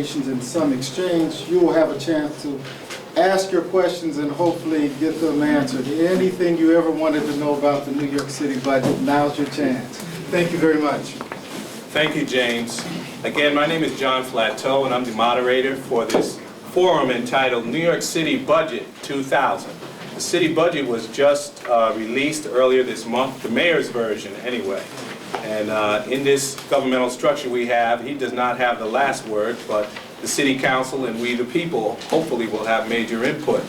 In some exchange, you will have a chance to ask your questions and hopefully get them answered. Anything you ever wanted to know about the New York City budget, now's your chance. Thank you very much. Thank you, James. Again, my name is John Flateau, and I'm the moderator for this forum entitled New York City Budget 2000. The city budget was just released earlier this month, the mayor's version anyway. And in this governmental structure we have, he does not have the last word, but the city council and we the people hopefully will have major input.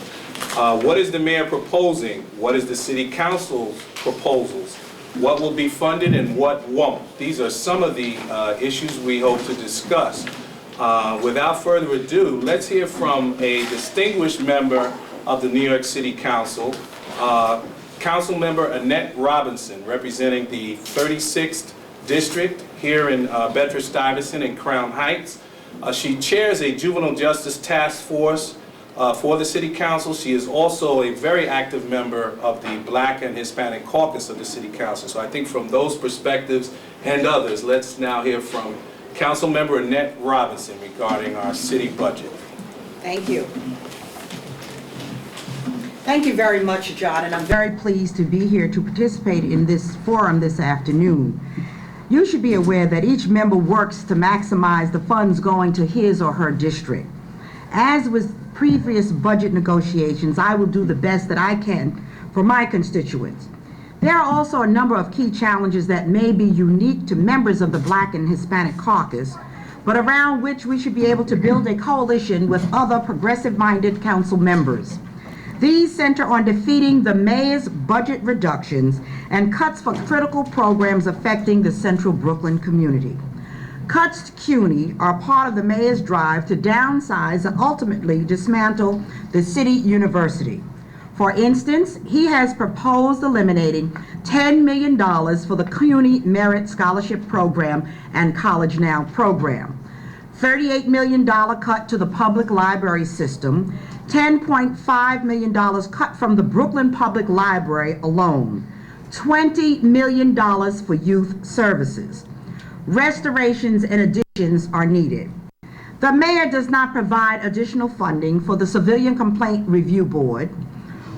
What is the mayor proposing? What is the city council's proposals? What will be funded and what won't? These are some of the issues we hope to discuss. Without further ado, let's hear from a distinguished member of the New York City Council, Councilmember Annette Robinson, representing the 36th District here in Bedford-Stuyvesant and Crown Heights. She chairs a juvenile justice task force for the City Council. She is also a very active member of the Black and Hispanic Caucus of the City Council. So I think from those perspectives and others, let's now hear from Councilmember Annette Robinson regarding our city budget. Thank you. Thank you very much, John, and I'm very pleased to be here to participate in this forum this afternoon. You should be aware that each member works to maximize the funds going to his or her district. As with previous budget negotiations, I will do the best that I can for my constituents. There are also a number of key challenges that may be unique to members of the Black and Hispanic Caucus, but around which we should be able to build a coalition with other progressive-minded council members. These center on defeating the mayor's budget reductions and cuts for critical programs affecting the central Brooklyn community. Cuts to CUNY are part of the mayor's drive to downsize and ultimately dismantle the city university. For instance, he has proposed eliminating $10 million for the CUNY Merit Scholarship Program and College Now program, $38 million cut to the public library system, $10.5 million cut from the Brooklyn Public Library alone, $20 million for youth services. Restorations and additions are needed. The mayor does not provide additional funding for the Civilian Complaint Review Board.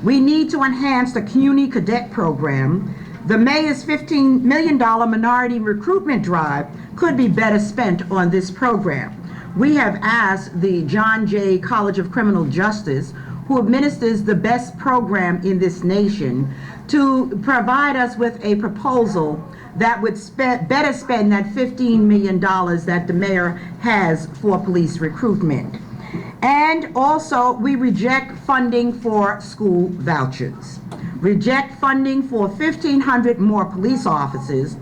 We need to enhance the CUNY Cadet Program. The mayor's $15 million minority recruitment drive could be better spent on this program. We have asked the John Jay College of Criminal Justice, who administers the best program in this nation, to provide us with a proposal that would better spend that $15 million that the mayor has for police recruitment. And also, we reject funding for school vouchers, reject funding for 1,500 more police officers,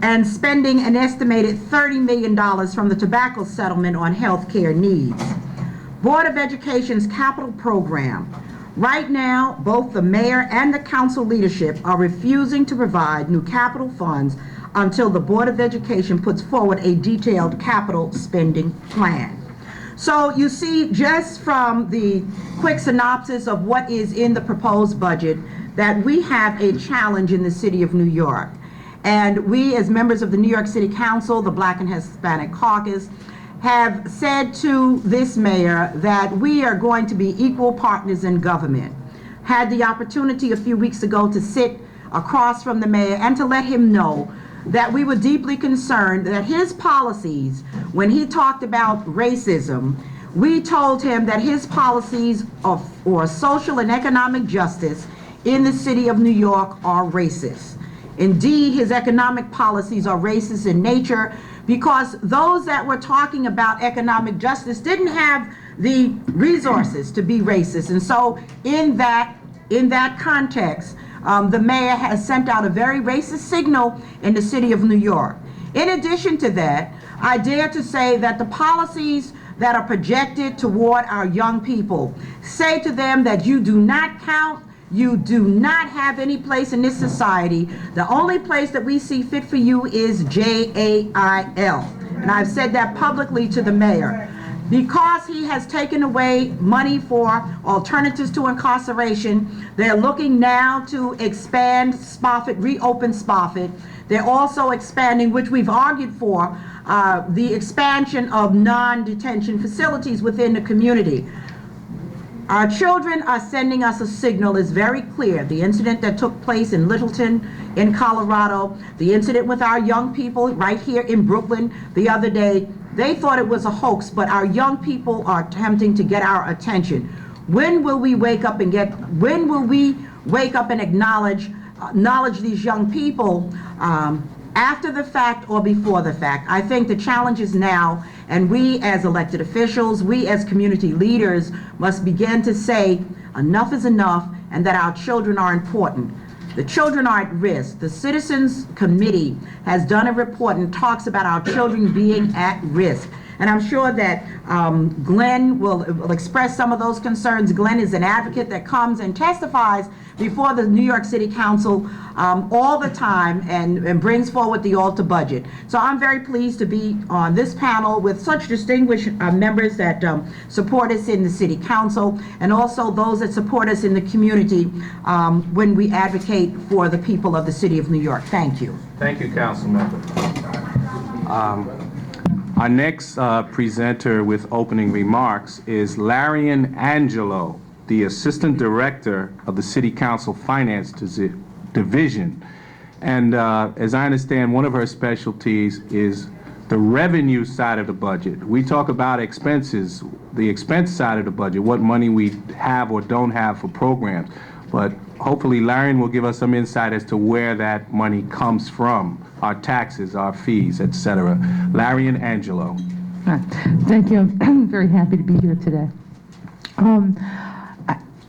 and spending an estimated $30 million from the tobacco settlement on health care needs. Board of Education's capital program. Right now, both the mayor and the council leadership are refusing to provide new capital funds until the Board of Education puts forward a detailed capital spending plan. So you see, just from the quick synopsis of what is in the proposed budget, that we have a challenge in the city of New York. And we, as members of the New York City Council, the Black and Hispanic Caucus, have said to this mayor that we are going to be equal partners in government. Had the opportunity a few weeks ago to sit across from the mayor and to let him know that we were deeply concerned that his policies, when he talked about racism, we told him that his policies for social and economic justice in the city of New York are racist. Indeed, his economic policies are racist in nature because those that were talking about economic justice didn't have the resources to be racist. And so in that context, the mayor has sent out a very racist signal in the city of New York. In addition to that, I dare to say that the policies that are projected toward our young people say to them that you do not count, you do not have any place in this society. The only place that we see fit for you is jail. And I've said that publicly to the mayor. Because he has taken away money for alternatives to incarceration, they're looking now to expand Spofford, reopen Spofford. They're also expanding, which we've argued for, the expansion of non-detention facilities within the community. Our children are sending us a signal. It's very clear. The incident that took place in Littleton in Colorado, the incident with our young people right here in Brooklyn the other day, they thought it was a hoax, but our young people are attempting to get our attention. When will we wake up and acknowledge these young people after the fact or before the fact? I think the challenge is now, and we as elected officials, we as community leaders must begin to say enough is enough and that our children are important. The children are at risk. The Citizens Committee has done a report and talks about our children being at risk. And I'm sure that Glenn will express some of those concerns. Glenn is an advocate that comes and testifies before the New York City Council all the time and brings forward the altar budget. So I'm very pleased to be on this panel with such distinguished members that support us in the City Council and also those that support us in the community when we advocate for the people of the City of New York. Thank you. Thank you, Council Member. Our next presenter with opening remarks is Larian Angelo, the Assistant Director of the City Council Finance Division. And as I understand, one of her specialties is the revenue side of the budget. We talk about expenses, the expense side of the budget, what money we have or don't have for programs. But hopefully Larian will give us some insight as to where that money comes from, our taxes, our fees, etc. Larian Angelo. Thank you. I'm very happy to be here today.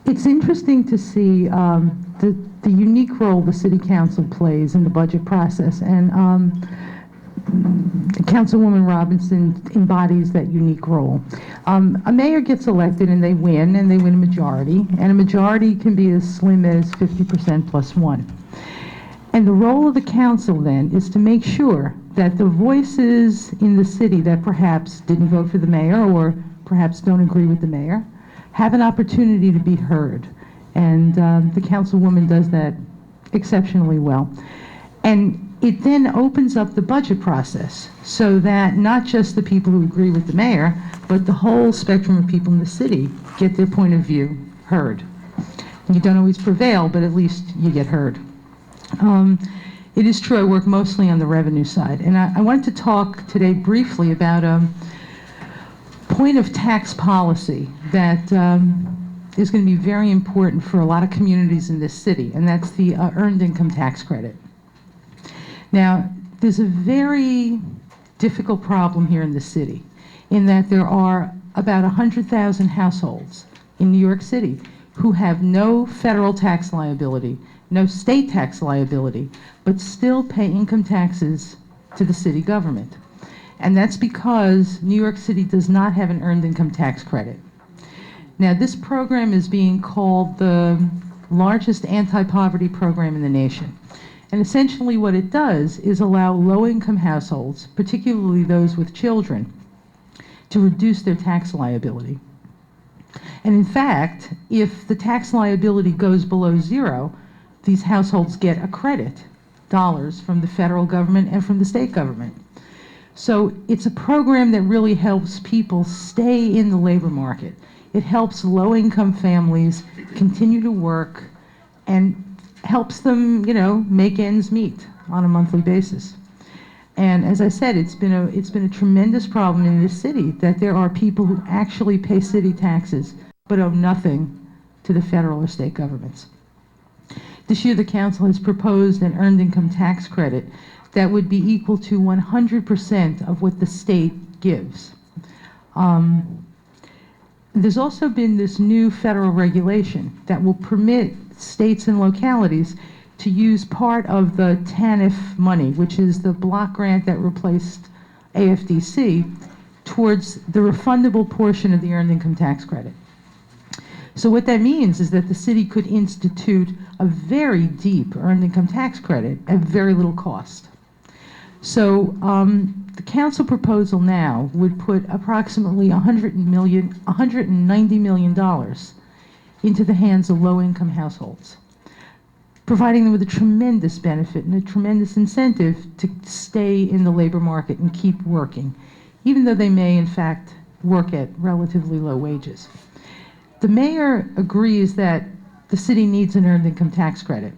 It's interesting to see the unique role the City Council plays in the budget process, and Councilwoman Robinson embodies that unique role. A mayor gets elected and they win a majority, and a majority can be as slim as 50% plus one. And the role of the council then is to make sure that the voices in the city that perhaps didn't vote for the mayor or perhaps don't agree with the mayor have an opportunity to be heard. And the councilwoman does that exceptionally well. And it then opens up the budget process so that not just the people who agree with the mayor, but the whole spectrum of people in the city get their point of view heard. You don't always prevail, but at least you get heard. It is true I work mostly on the revenue side, and I wanted to talk today briefly about a point of tax policy that is going to be very important for a lot of communities in this city, and that's the earned income tax credit. Now, there's a very difficult problem here in the city in that there are about 100,000 households in New York City who have no federal tax liability, no state tax liability, but still pay income taxes to the city government. And that's because New York City does not have an earned income tax credit. Now, this program is being called the largest anti-poverty program in the nation. And essentially what it does is allow low-income households, particularly those with children, to reduce their tax liability. And in fact, if the tax liability goes below zero, these households get a credit, dollars, from the federal government and from the state government. So it's a program that really helps people stay in the labor market. It helps low-income families continue to work and helps them, make ends meet on a monthly basis. And as I said, it's been a tremendous problem in this city that there are people who actually pay city taxes but owe nothing to the federal or state governments. This year, the council has proposed an earned income tax credit that would be equal to 100% of what the state gives. There's also been this new federal regulation that will permit states and localities to use part of the TANF money, which is the block grant that replaced AFDC, towards the refundable portion of the earned income tax credit. So what that means is that the city could institute a very deep earned income tax credit at very little cost. So the council proposal now would put approximately $190 million into the hands of low-income households. providing them with a tremendous benefit and a tremendous incentive to stay in the labor market and keep working, even though they may, in fact, work at relatively low wages. The mayor agrees that the city needs an earned income tax credit,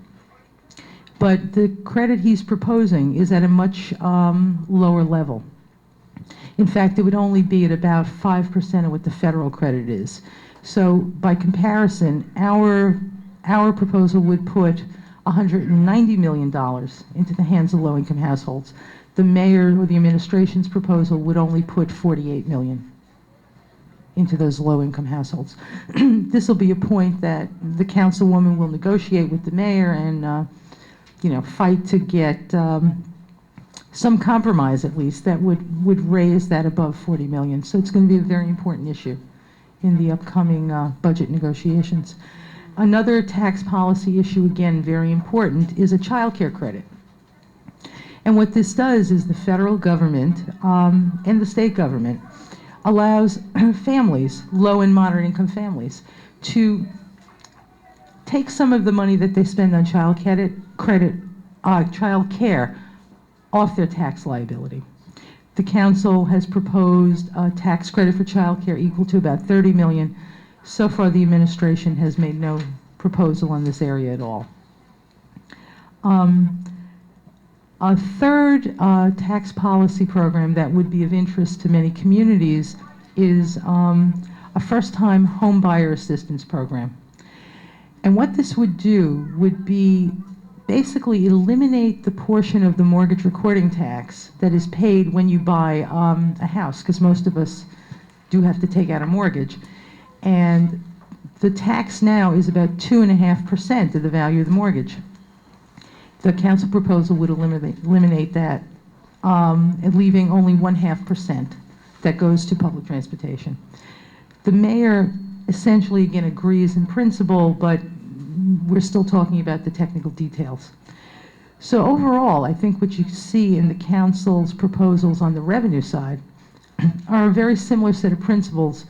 but the credit he's proposing is at a much lower level. In fact, it would only be at about 5% of what the federal credit is. So by comparison, our proposal would put $190 million into the hands of low-income households. The mayor or the administration's proposal would only put $48 million into those low-income households. This will be a point that the councilwoman will negotiate with the mayor and fight to get some compromise, at least, that would raise that above $40 million. So it's going to be a very important issue in the upcoming budget negotiations. Another tax policy issue, again, very important, is a child care credit. And what this does is the federal government and the state government allows families, low and moderate income families, to take some of the money that they spend on child care off their tax liability. The council has proposed a tax credit for child care equal to about $30 million. So far, the administration has made no proposal on this area at all. A third tax policy program that would be of interest to many communities is a first-time home buyer assistance program. And what this would do would be basically eliminate the portion of the mortgage recording tax that is paid when you buy a house, because most of us do have to take out a mortgage. And the tax now is about 2.5% of the value of the mortgage. The council proposal would eliminate that, and leaving only 0.5% that goes to public transportation. The mayor essentially, again, agrees in principle, but we're still talking about the technical details. So overall, I think what you see in the council's proposals on the revenue side are a very similar set of principles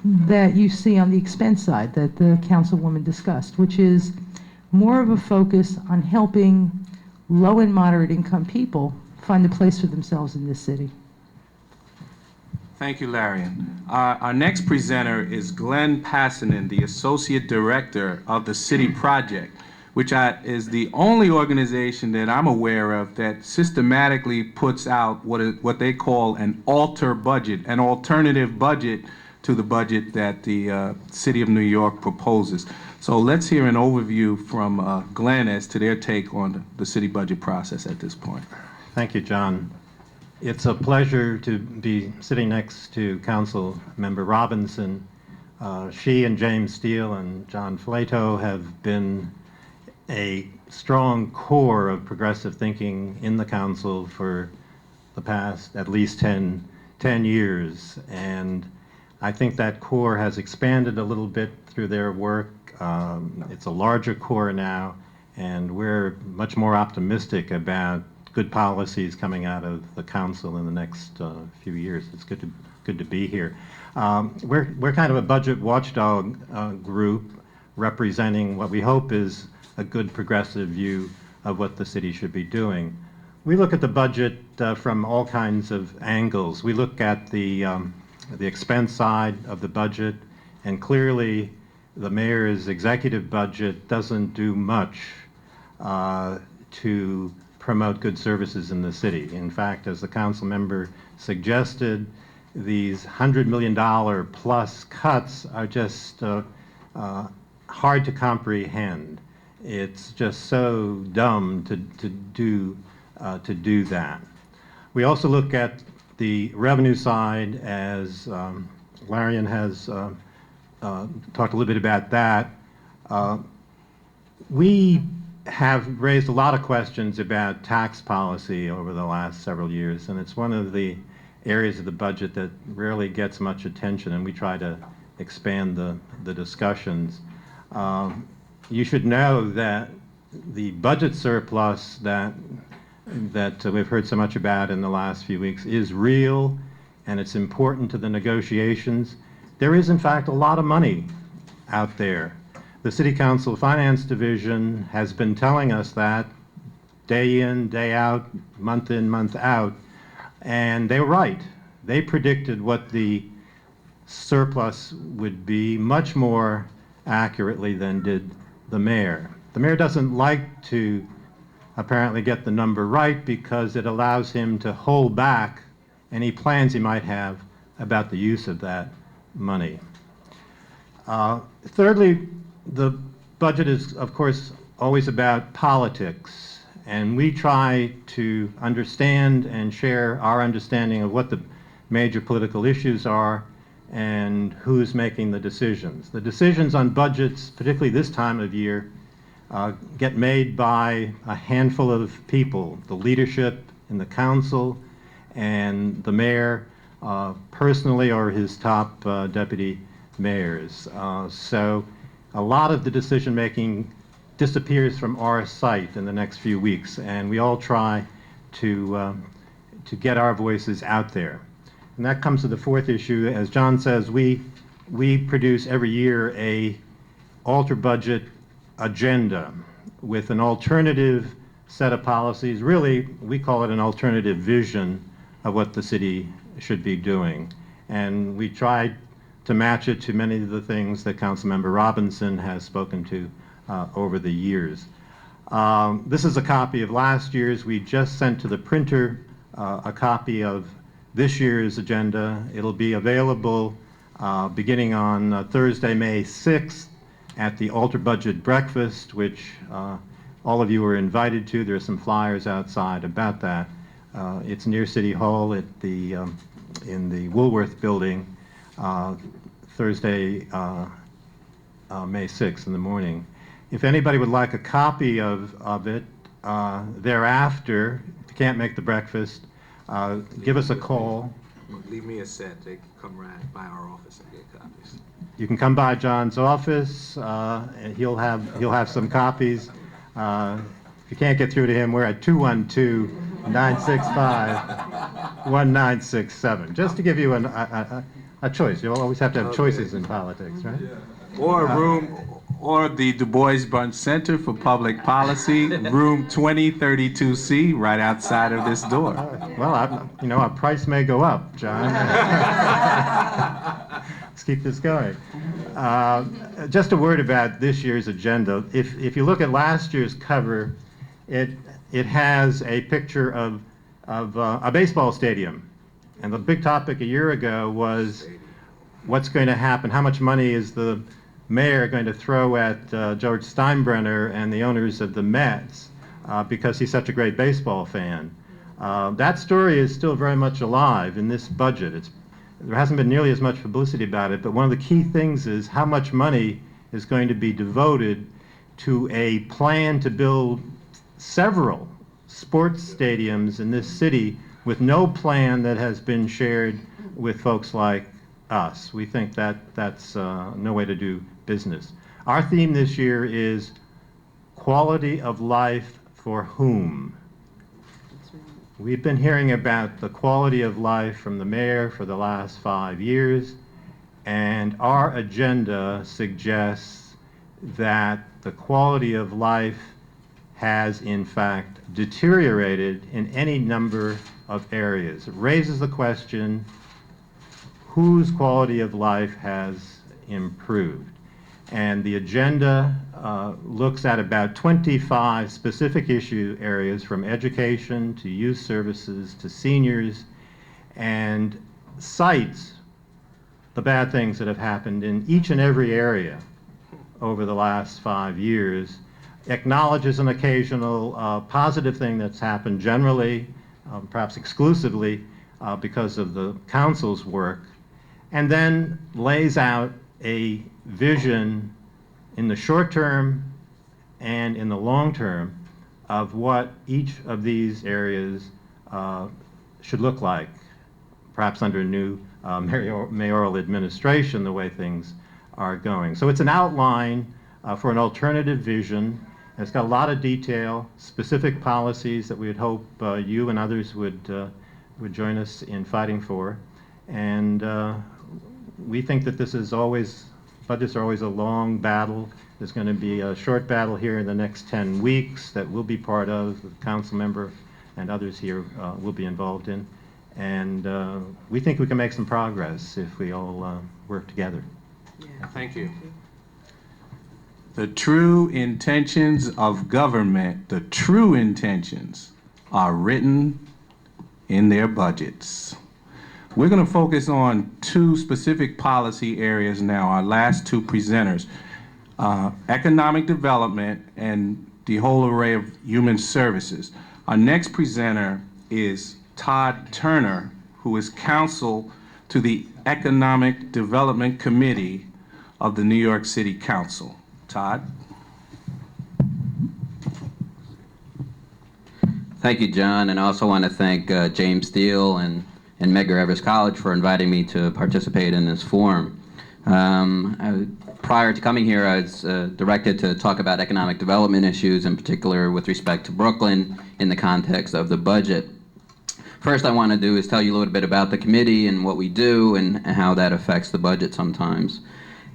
that you see on the expense side that the councilwoman discussed, which is more of a focus on helping low and moderate income people find a place for themselves in this city. Thank you, Larian. Our next presenter is Glenn Passanen, the Associate Director of the City Project, which is the only organization that I'm aware of that systematically puts out what they call an alter budget, an alternative budget to the budget that the City of New York proposes. So let's hear an overview from Glenn as to their take on the city budget process at this point. Thank you, John. It's a pleasure to be sitting next to Council Member Robinson. She and James Steele and John Flateau have been a strong core of progressive thinking in the council for the past at least 10 years. And I think that core has expanded a little bit through their work. It's a larger core now, and we're much more optimistic about good policies coming out of the council in the next few years. It's good to be here. We're kind of a budget watchdog group representing what we hope is a good progressive view of what the city should be doing. We look at the budget from all kinds of angles. We look at the expense side of the budget, and clearly the mayor's executive budget doesn't do much to promote good services in the city. In fact, as the council member suggested, these $100 million plus cuts are just hard to comprehend. It's just so dumb to do that. We also look at the revenue side, as Larian has talked a little bit about that. We have raised a lot of questions about tax policy over the last several years, and it's one of the areas of the budget that rarely gets much attention, and we try to expand the discussions. You should know that the budget surplus that we've heard so much about in the last few weeks is real, and it's important to the negotiations. There is, in fact, a lot of money out there. The City Council Finance Division has been telling us that day in, day out, month in, month out, and they were right. They predicted what the surplus would be much more accurately than did the mayor. The mayor doesn't like to apparently get the number right because it allows him to hold back any plans he might have about the use of that money. Thirdly, the budget is, of course, always about politics, and we try to understand and share our understanding of what the major political issues are and who's making the decisions. The decisions on budgets, particularly this time of year, get made by a handful of people, the leadership in the council and the mayor personally, or his top deputy mayors. So a lot of the decision-making disappears from our sight in the next few weeks, and we all try to get our voices out there. And that comes to the fourth issue. As John says, we produce every year a alter budget agenda with an alternative set of policies. Really, we call it an alternative vision of what the city should be doing. And we try to match it to many of the things that Councilmember Robinson has spoken to over the years. This is a copy of last year's. We just sent to the printer a copy of this year's agenda. It'll be available beginning on Thursday, May 6th at the Alter Budget Breakfast, which all of you are invited to. There are some flyers outside about that. It's near City Hall at in the Woolworth Building, Thursday, May 6th in the morning. If anybody would like a copy of it thereafter, if you can't make the breakfast, give us a call. Leave me a set. They can come right by our office and get copies. You can come by John's office, and he'll have some copies. If you can't get through to him, we're at 212-965-1967. Just to give you a choice. You'll always have to have choices in politics, right? Or a room, or the Du Bois Bunch Center for Public Policy, room 2032C, right outside of this door. Well, our price may go up, John. Let's keep this going. Just a word about this year's agenda. If you look at last year's cover, it has a picture of a baseball stadium. And the big topic a year ago was what's going to happen, how much money is the mayor going to throw at George Steinbrenner and the owners of the Mets because he's such a great baseball fan. That story is still very much alive in this budget. There hasn't been nearly as much publicity about it, but one of the key things is how much money is going to be devoted to a plan to build several sports stadiums in this city with no plan that has been shared with folks like us. We think that that's no way to do business. Our theme this year is quality of life for whom? We've been hearing about the quality of life from the mayor for the last 5 years, and our agenda suggests that the quality of life has in fact deteriorated in any number of areas. It raises the question, whose quality of life has improved? And the agenda looks at about 25 specific issue areas, from education to youth services to seniors, and cites the bad things that have happened in each and every area over the last 5 years, acknowledges an occasional positive thing that's happened, generally, perhaps exclusively, because of the council's work, and then lays out a vision in the short term and in the long term of what each of these areas should look like, perhaps under a new mayoral administration, the way things are going. So it's an outline for an alternative vision. It's got a lot of detail, specific policies that we would hope you and others would join us in fighting for. And we think that budgets are always a long battle. There's going to be a short battle here in the next 10 weeks that we'll be part of, the council member and others here will be involved in. And we think we can make some progress if we all work together. Thank you. The true intentions of government, the true intentions, are written in their budgets. We're going to focus on two specific policy areas now, our last two presenters. Economic development and the whole array of human services. Our next presenter is Todd Turner, who is counsel to the Economic Development Committee of the New York City Council. Todd? Thank you, John, and I also want to thank James Steele and Medgar Evers College for inviting me to participate in this forum. Prior to coming here, I was directed to talk about economic development issues, in particular with respect to Brooklyn in the context of the budget. First I want to do is tell you a little bit about the committee and what we do and how that affects the budget sometimes.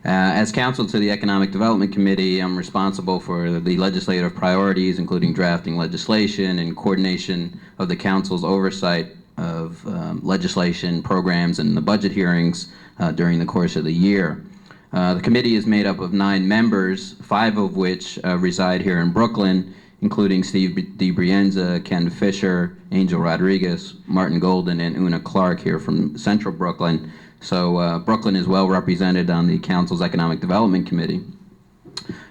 As counsel to the Economic Development Committee, I'm responsible for the legislative priorities, including drafting legislation and coordination of the council's oversight of legislation, programs, and the budget hearings during the course of the year. The committee is made up of 9 members, 5 of which reside here in Brooklyn, including Steve DiBrienza, Ken Fisher, Angel Rodriguez, Martin Golden, and Una Clark here from Central Brooklyn. So Brooklyn is well represented on the Council's Economic Development Committee.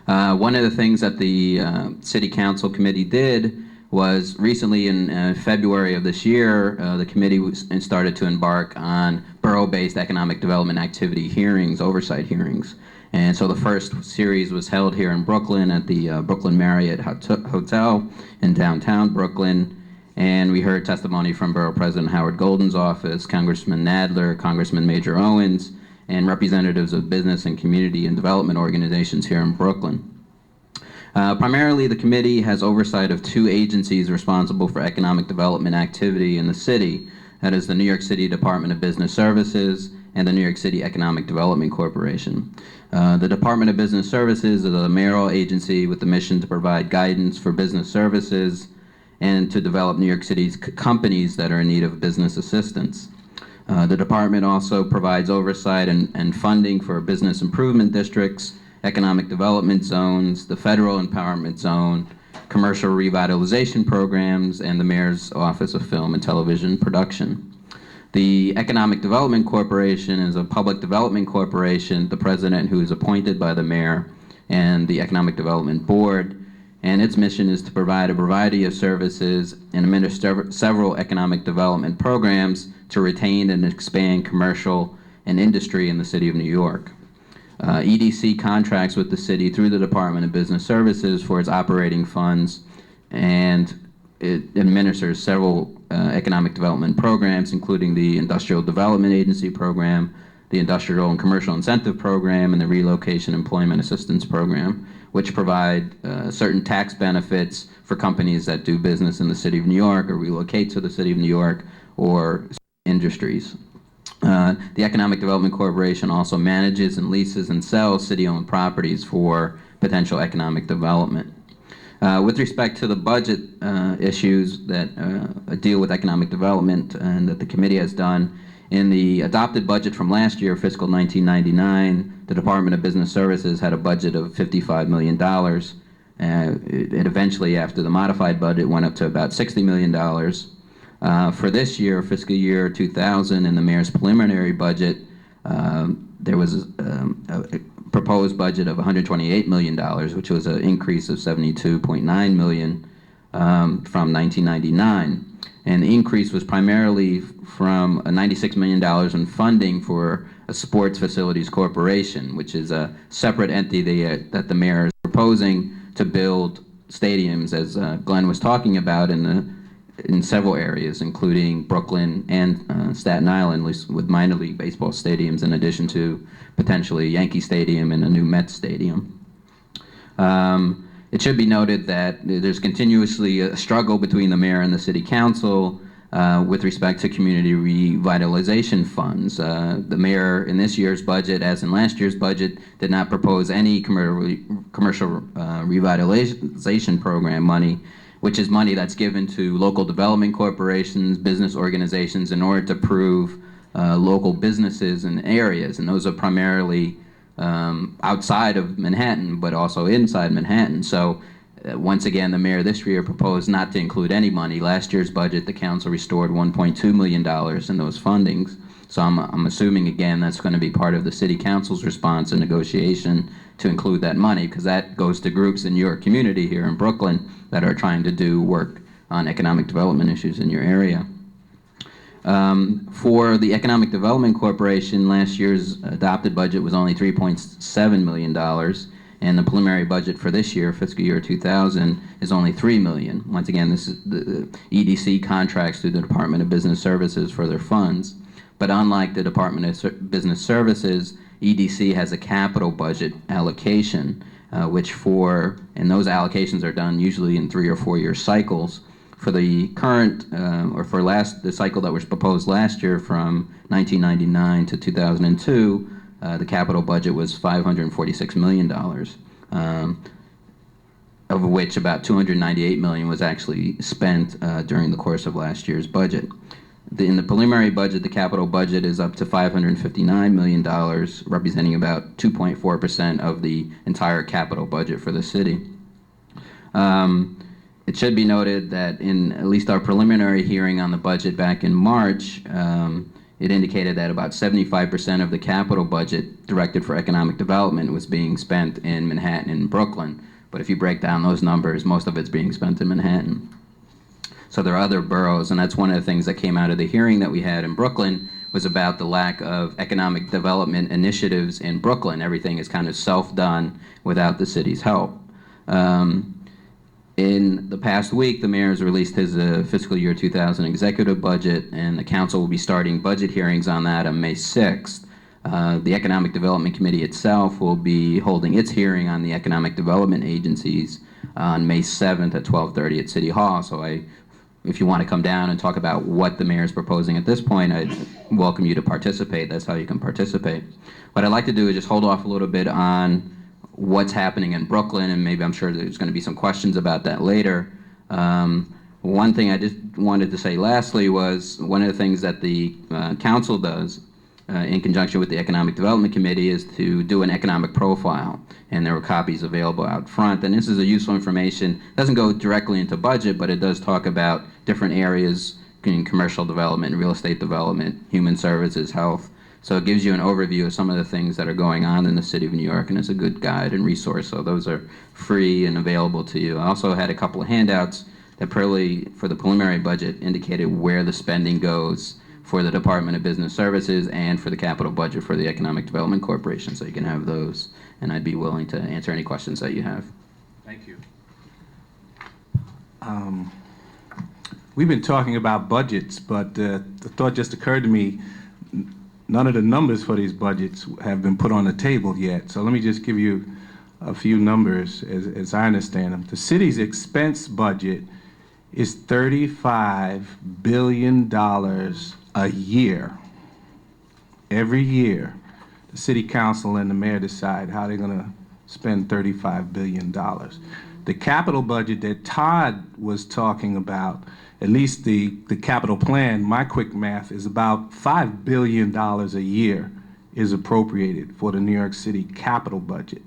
One of the things that the City Council Committee did was recently in February of this year, the committee started to embark on borough-based economic development activity hearings, oversight hearings. And so the first series was held here in Brooklyn at the Brooklyn Marriott Hotel in downtown Brooklyn. And we heard testimony from Borough President Howard Golden's office, Congressman Nadler, Congressman Major Owens, and representatives of business and community and development organizations here in Brooklyn. Primarily, the committee has oversight of 2 agencies responsible for economic development activity in the city. That is the New York City Department of Business Services and the New York City Economic Development Corporation. The Department of Business Services is a mayoral agency with the mission to provide guidance for business services and to develop New York City's companies that are in need of business assistance. The department also provides oversight and funding for business improvement districts, economic development zones, the federal empowerment zone, commercial revitalization programs, and the Mayor's Office of Film and Television Production. The Economic Development Corporation is a public development corporation, the president who is appointed by the mayor, and the Economic Development Board, and its mission is to provide a variety of services and administer several economic development programs to retain and expand commercial and industry in the city of New York. EDC contracts with the city through the Department of Business Services for its operating funds, and it administers several economic development programs, including the Industrial Development Agency Program, the Industrial and Commercial Incentive Program, and the Relocation Employment Assistance Program, which provide certain tax benefits for companies that do business in the city of New York or relocate to the city of New York or industries. The Economic Development Corporation also manages and leases and sells city-owned properties for potential economic development. With respect to the budget issues that deal with economic development and that the committee has done, in the adopted budget from last year, fiscal 1999, the Department of Business Services had a budget of $55 million. It eventually, after the modified budget, went up to about $60 million. For this year, fiscal year 2000, in the mayor's preliminary budget, there was a proposed budget of $128 million, which was an increase of $72.9 million from 1999. And the increase was primarily from $96 million in funding for a sports facilities corporation, which is a separate entity that the mayor is proposing to build stadiums, as Glenn was talking about, in several areas, including Brooklyn and Staten Island, with minor league baseball stadiums, in addition to potentially Yankee Stadium and a new Mets Stadium. It should be noted that there's continuously a struggle between the mayor and the city council with respect to community revitalization funds. The mayor in this year's budget, as in last year's budget, did not propose any commercial revitalization program money, which is money that's given to local development corporations, business organizations in order to improve local businesses and areas. And those are primarily outside of Manhattan, but also inside Manhattan. So once again, the mayor this year proposed not to include any money. Last year's budget, the council restored $1.2 million in those fundings. So I'm assuming, again, that's going to be part of the city council's response and negotiation to include that money, because that goes to groups in your community here in Brooklyn that are trying to do work on economic development issues in your area. For the Economic Development Corporation, last year's adopted budget was only $3.7 million, and the preliminary budget for this year, fiscal year 2000, is only $3 million. Once again, this is the EDC contracts through the Department of Business Services for their funds. But unlike the Department of Business Services, EDC has a capital budget allocation, and those allocations are done usually in 3 or 4 year cycles. For the current, the cycle that was proposed last year from 1999 to 2002, the capital budget was $546 million, of which about $298 million was actually spent during the course of last year's budget. In the preliminary budget, the capital budget is up to $559 million, representing about 2.4% of the entire capital budget for the city. It should be noted that in at least our preliminary hearing on the budget back in March, it indicated that about 75% of the capital budget directed for economic development was being spent in Manhattan and Brooklyn. But if you break down those numbers, most of it's being spent in Manhattan. So there are other boroughs, and that's one of the things that came out of the hearing that we had in Brooklyn, was about the lack of economic development initiatives in Brooklyn. Everything is kind of self-done without the city's help. In the past week, the mayor has released his fiscal year 2000 executive budget, and the council will be starting budget hearings on that on May 6th. The Economic Development Committee itself will be holding its hearing on the economic development agencies on May 7th at 12:30 at City Hall. So if you want to come down and talk about what the mayor is proposing at this point, I'd welcome you to participate. That's how you can participate. What I'd like to do is just hold off a little bit on what's happening in Brooklyn, and maybe I'm sure there's going to be some questions about that later. One thing I just wanted to say lastly was one of the things that the council does in conjunction with the Economic Development Committee is to do an economic profile, and there were copies available out front. And this is a useful information. It doesn't go directly into budget, but it does talk about different areas in commercial development, real estate development, human services, health. So it gives you an overview of some of the things that are going on in the city of New York, and it's a good guide and resource. So those are free and available to you. I also had a couple of handouts that probably for the preliminary budget indicated where the spending goes for the Department of Business Services and for the capital budget for the Economic Development Corporation. So you can have those, and I'd be willing to answer any questions that you have. Thank you. We've been talking about budgets, but the thought just occurred to me, none of the numbers for these budgets have been put on the table yet. So let me just give you a few numbers as I understand them. The city's expense budget is $35 billion a year. Every year, the city council and the mayor decide how they're going to spend $35 billion. The capital budget that Todd was talking about, at least the capital plan, my quick math, is about $5 billion a year is appropriated for the New York City capital budget.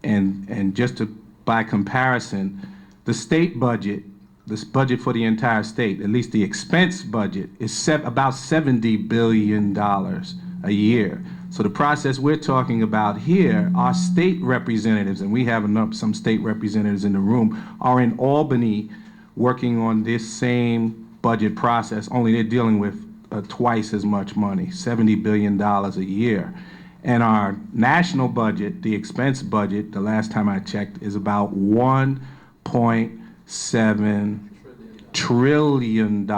And just by comparison, the state budget, this budget for the entire state, at least the expense budget, is about $70 billion a year. So the process we're talking about here, our state representatives, and we have some state representatives in the room, are in Albany working on this same budget process, only they're dealing with twice as much money, $70 billion a year. And our national budget, the expense budget, the last time I checked, is about $1.7 trillion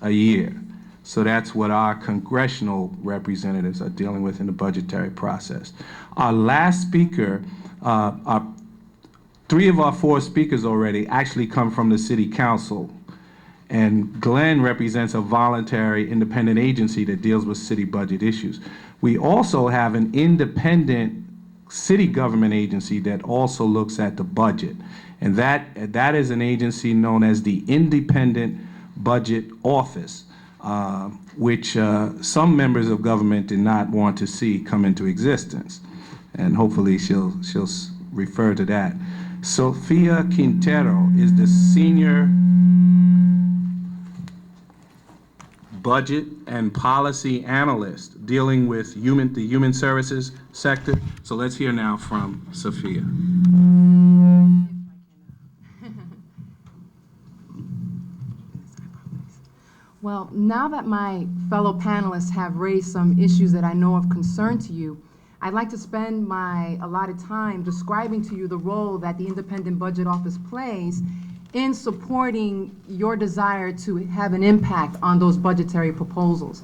a year. So that's what our congressional representatives are dealing with in the budgetary process. Our last speaker, 3 of our 4 speakers already actually come from the city council. And Glenn represents a voluntary independent agency that deals with city budget issues. We also have an independent city government agency that also looks at the budget. And that is an agency known as the Independent Budget Office, which some members of government did not want to see come into existence. And hopefully she'll refer to that. Sofia Quintero is the Senior Budget and Policy Analyst dealing with the human services sector. So let's hear now from Sofia. Well, now that my fellow panelists have raised some issues that I know of concern to you, I'd like to spend my allotted time describing to you the role that the Independent Budget Office plays in supporting your desire to have an impact on those budgetary proposals.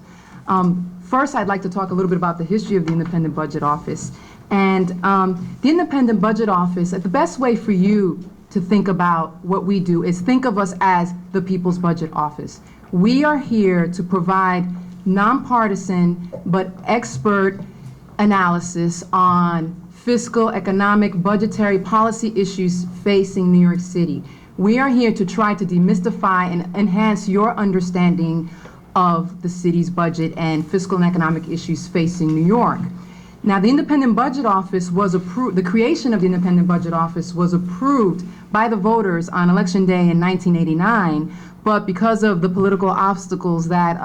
First, I'd like to talk a little bit about the history of the Independent Budget Office. And the Independent Budget Office, the best way for you to think about what we do is think of us as the People's Budget Office. We are here to provide nonpartisan but expert analysis on fiscal, economic, budgetary policy issues facing New York City. We are here to try to demystify and enhance your understanding of the city's budget and fiscal and economic issues facing New York. Now, the Independent Budget Office was approved, the creation of the Independent Budget Office was approved by the voters on Election Day in 1989, but because of the political obstacles that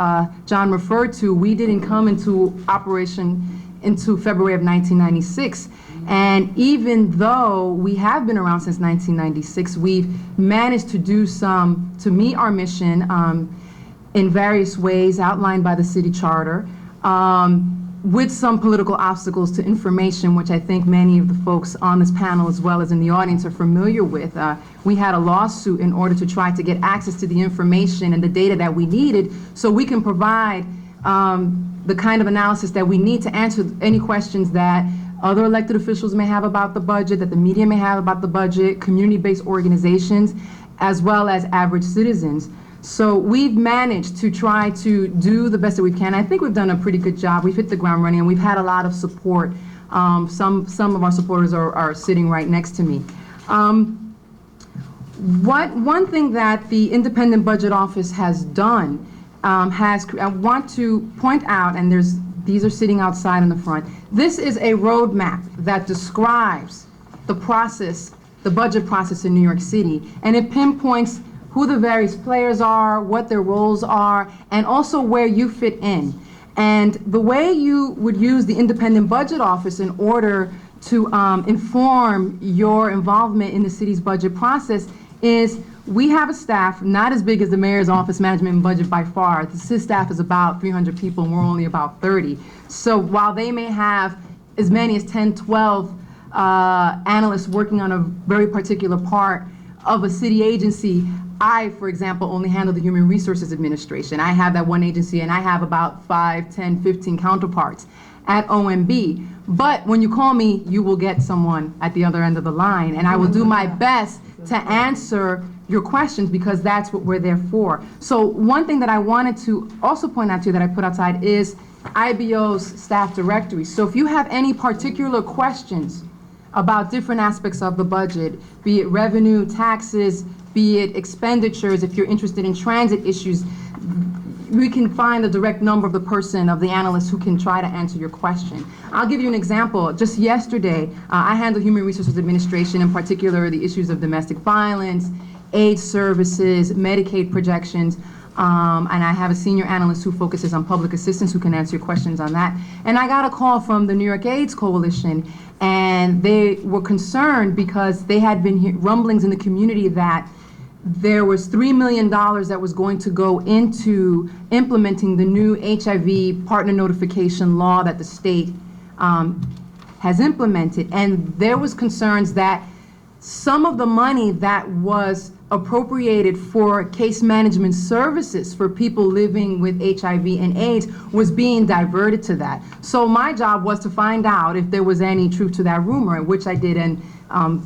John referred to, we didn't come into operation into February of 1996. And even though we have been around since 1996, we've managed to do to meet our mission in various ways outlined by the city charter, with some political obstacles to information, which I think many of the folks on this panel as well as in the audience are familiar with. We had a lawsuit in order to try to get access to the information and the data that we needed so we can provide the kind of analysis that we need to answer any questions that other elected officials may have about the budget, that the media may have about the budget, community-based organizations, as well as average citizens. So we've managed to try to do the best that we can. I think we've done a pretty good job. We've hit the ground running, and we've had a lot of support. Some of our supporters are sitting right next to me. One thing that the Independent Budget Office has done, I want to point out, and these are sitting outside in the front. This is a roadmap that describes the process, the budget process in New York City, and it pinpoints who the various players are, what their roles are, and also where you fit in. And the way you would use the Independent Budget Office in order to inform your involvement in the city's budget process is we have a staff not as big as the mayor's office, management and budget by far. The staff is about 300 people and we're only about 30. So while they may have as many as 10, 12 analysts working on a very particular part of a city agency, I, for example, only handle the Human Resources Administration. I have that one agency and I have about 5, 10, 15 counterparts at OMB. But when you call me, you will get someone at the other end of the line, and I will do my best to answer your questions because that's what we're there for. So one thing that I wanted to also point out to you that I put outside is IBO's staff directory. So if you have any particular questions about different aspects of the budget, be it revenue, taxes, be it expenditures, if you're interested in transit issues, we can find the direct number of the analyst who can try to answer your question. I'll give you an example. Just yesterday, I handle Human Resources Administration, in particular the issues of domestic violence, AIDS services, Medicaid projections, and I have a senior analyst who focuses on public assistance who can answer your questions on that. And I got a call from the New York AIDS Coalition, and they were concerned because they had been rumblings in the community that there was $3 million that was going to go into implementing the new HIV partner notification law that the state has implemented. And there was concerns that some of the money that was appropriated for case management services for people living with HIV and AIDS was being diverted to that. So my job was to find out if there was any truth to that rumor, which I did, and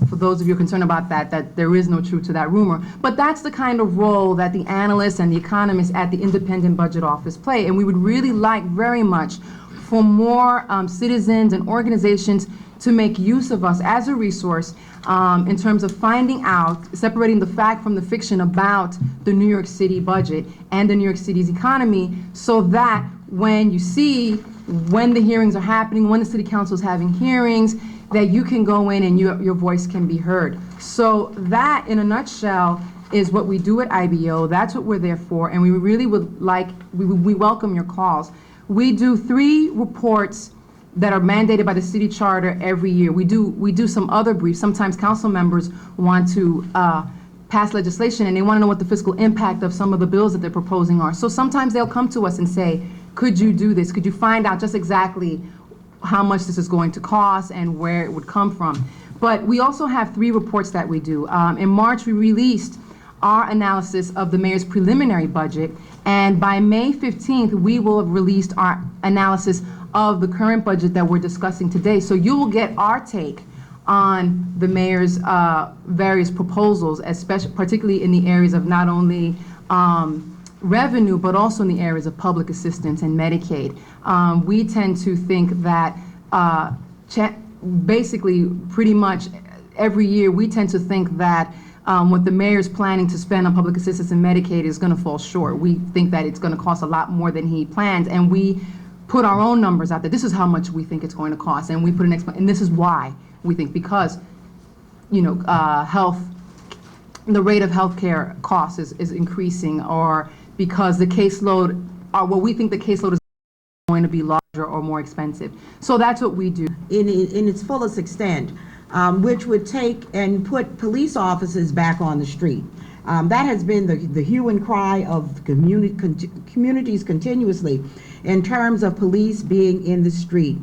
for those of you concerned about that, that there is no truth to that rumor. But that's the kind of role that the analysts and the economists at the Independent Budget Office play, and we would really like very much for more citizens and organizations to make use of us as a resource in terms of finding out, separating the fact from the fiction about the New York City budget and the New York City's economy, so that when you see when the hearings are happening, when the city council is having hearings, that you can go in and your voice can be heard. So that, in a nutshell, is what we do at IBO. That's what we're there for, and we really would like, we welcome your calls. We do 3 reports that are mandated by the city charter every year. We do some other briefs. Sometimes council members want to pass legislation and they want to know what the fiscal impact of some of the bills that they're proposing are. So sometimes they'll come to us and say, could you do this? Could you find out just exactly how much this is going to cost and where it would come from? But we also have 3 reports that we do. In March, we released our analysis of the mayor's preliminary budget, and by May 15th, we will have released our analysis of the current budget that we're discussing today. So you will get our take on the mayor's various proposals, especially, particularly in the areas of not only revenue, but also in the areas of public assistance and Medicaid. We tend to think that basically pretty much every year, we tend to think that what the mayor's planning to spend on public assistance and Medicaid is going to fall short. We think that it's going to cost a lot more than he planned, and we put our own numbers out there. This is how much we think it's going to cost, and we put and this is why we think, because, you know, the rate of healthcare costs is increasing, or because the caseload, or what we think the caseload is going to be larger or more expensive. So that's what we do. In its fullest extent, which would take and put police officers back on the street. That has been the hue and cry of communities continuously in terms of police being in the street.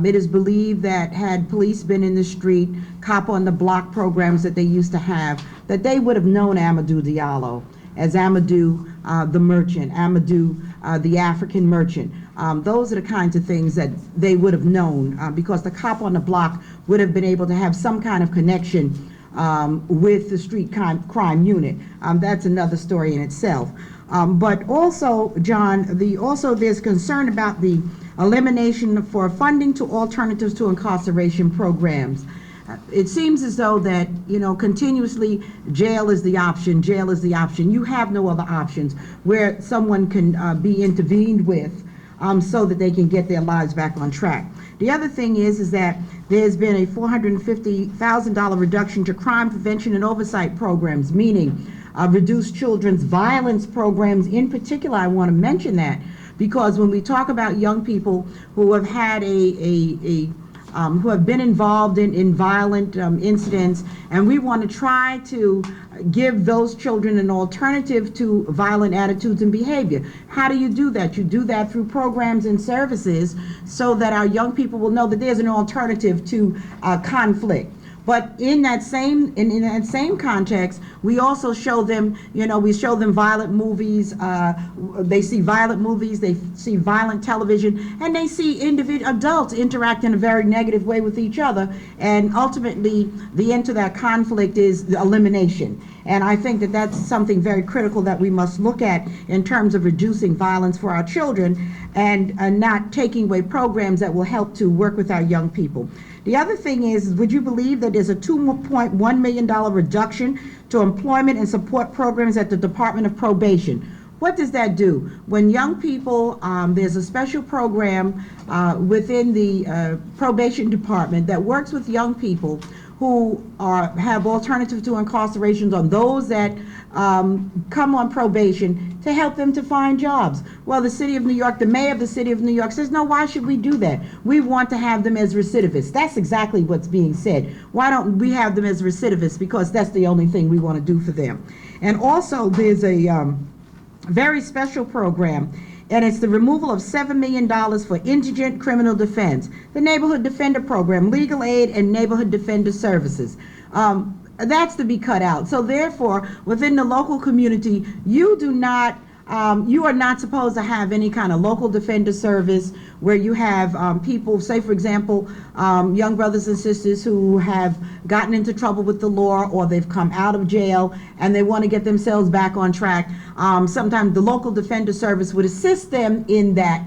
It is believed that had police been in the street, cop on the block programs that they used to have, that they would have known Amadou Diallo as Amadou the merchant, Amadou the African merchant. Those are the kinds of things that they would have known because the cop on the block would have been able to have some kind of connection with the street crime unit. That's another story in itself. But also, John, there's concern about the elimination for funding to alternatives to incarceration programs. It seems as though that, you know, continuously jail is the option, jail is the option. You have no other options where someone can be intervened with so that they can get their lives back on track. The other thing is that there's been a $450,000 reduction to crime prevention and oversight programs, meaning reduced children's violence programs. In particular, I want to mention that because when we talk about young people who have had who have been involved in violent incidents, and we want to try to give those children an alternative to violent attitudes and behavior. How do you do that? You do that through programs and services so that our young people will know that there's an alternative to conflict. But in that same context, we also show them, you know, we show them violent movies. They see violent movies, they see violent television, and they see adults interact in a very negative way with each other. And ultimately, the end to that conflict is the elimination. And I think that that's something very critical that we must look at in terms of reducing violence for our children and not taking away programs that will help to work with our young people. The other thing is, would you believe that there's a $2.1 million reduction to employment and support programs at the Department of Probation? What does that do? When young people, there's a special program within the probation department that works with young people who have alternatives to incarceration on those that come on probation to help them to find jobs. Well, the City of New York, the mayor of the City of New York says, no, why should we do that? We want to have them as recidivists. That's exactly what's being said. Why don't we have them as recidivists? Because that's the only thing we want to do for them. And also, there's a very special program, and it's the removal of $7 million for indigent criminal defense, the Neighborhood Defender Program, legal aid, and neighborhood defender services. that's to be cut out. So therefore, within the local community, you are not supposed to have any kind of local defender service where you have people, say for example, young brothers and sisters who have gotten into trouble with the law, or they've come out of jail and they want to get themselves back on track. Sometimes the local defender service would assist them in that,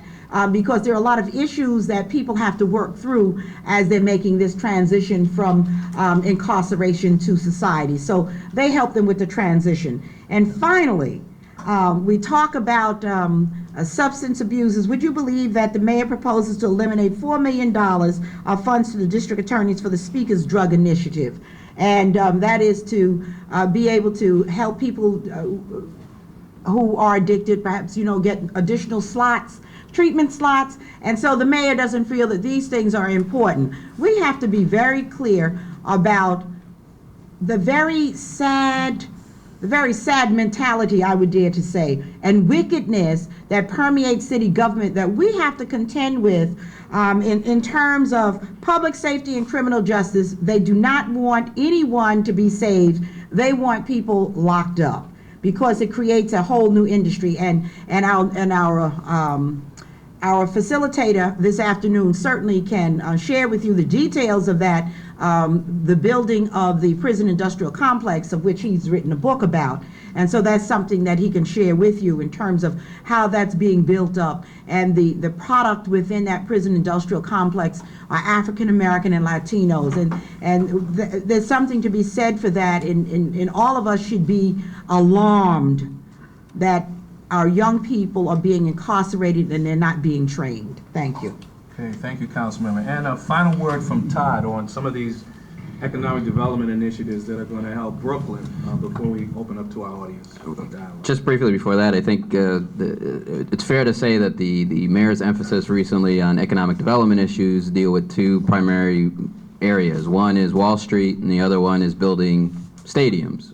because there are a lot of issues that people have to work through as they're making this transition from incarceration to society. So they help them with the transition. And finally, we talk about substance abuses. Would you believe that the mayor proposes to eliminate $4 million of funds to the district attorneys for the Speaker's Drug Initiative? And that is to be able to help people who are addicted, perhaps, get additional slots, treatment slots. And so the mayor doesn't feel that these things are important. We have to be very clear about the very sad mentality, I would dare to say, and wickedness that permeates city government that we have to contend with in terms of public safety and criminal justice. They do not want anyone to be saved. They want people locked up, because it creates a whole new industry. And our facilitator this afternoon certainly can share with you the details of that, the building of the prison industrial complex, of which he's written a book about. And so that's something that he can share with you in terms of how that's being built up. And the product within that prison industrial complex are African American and Latinos. And there's something to be said for that. And all of us should be alarmed that our young people are being incarcerated and they're not being trained. Thank you. Okay, thank you, Councilmember. And a final word from Todd on some of these economic development initiatives that are going to help Brooklyn before we open up to our audience. Just briefly before that, I think it's fair to say that the mayor's emphasis recently on economic development issues deal with two primary areas. One is Wall Street, and the other one is building stadiums.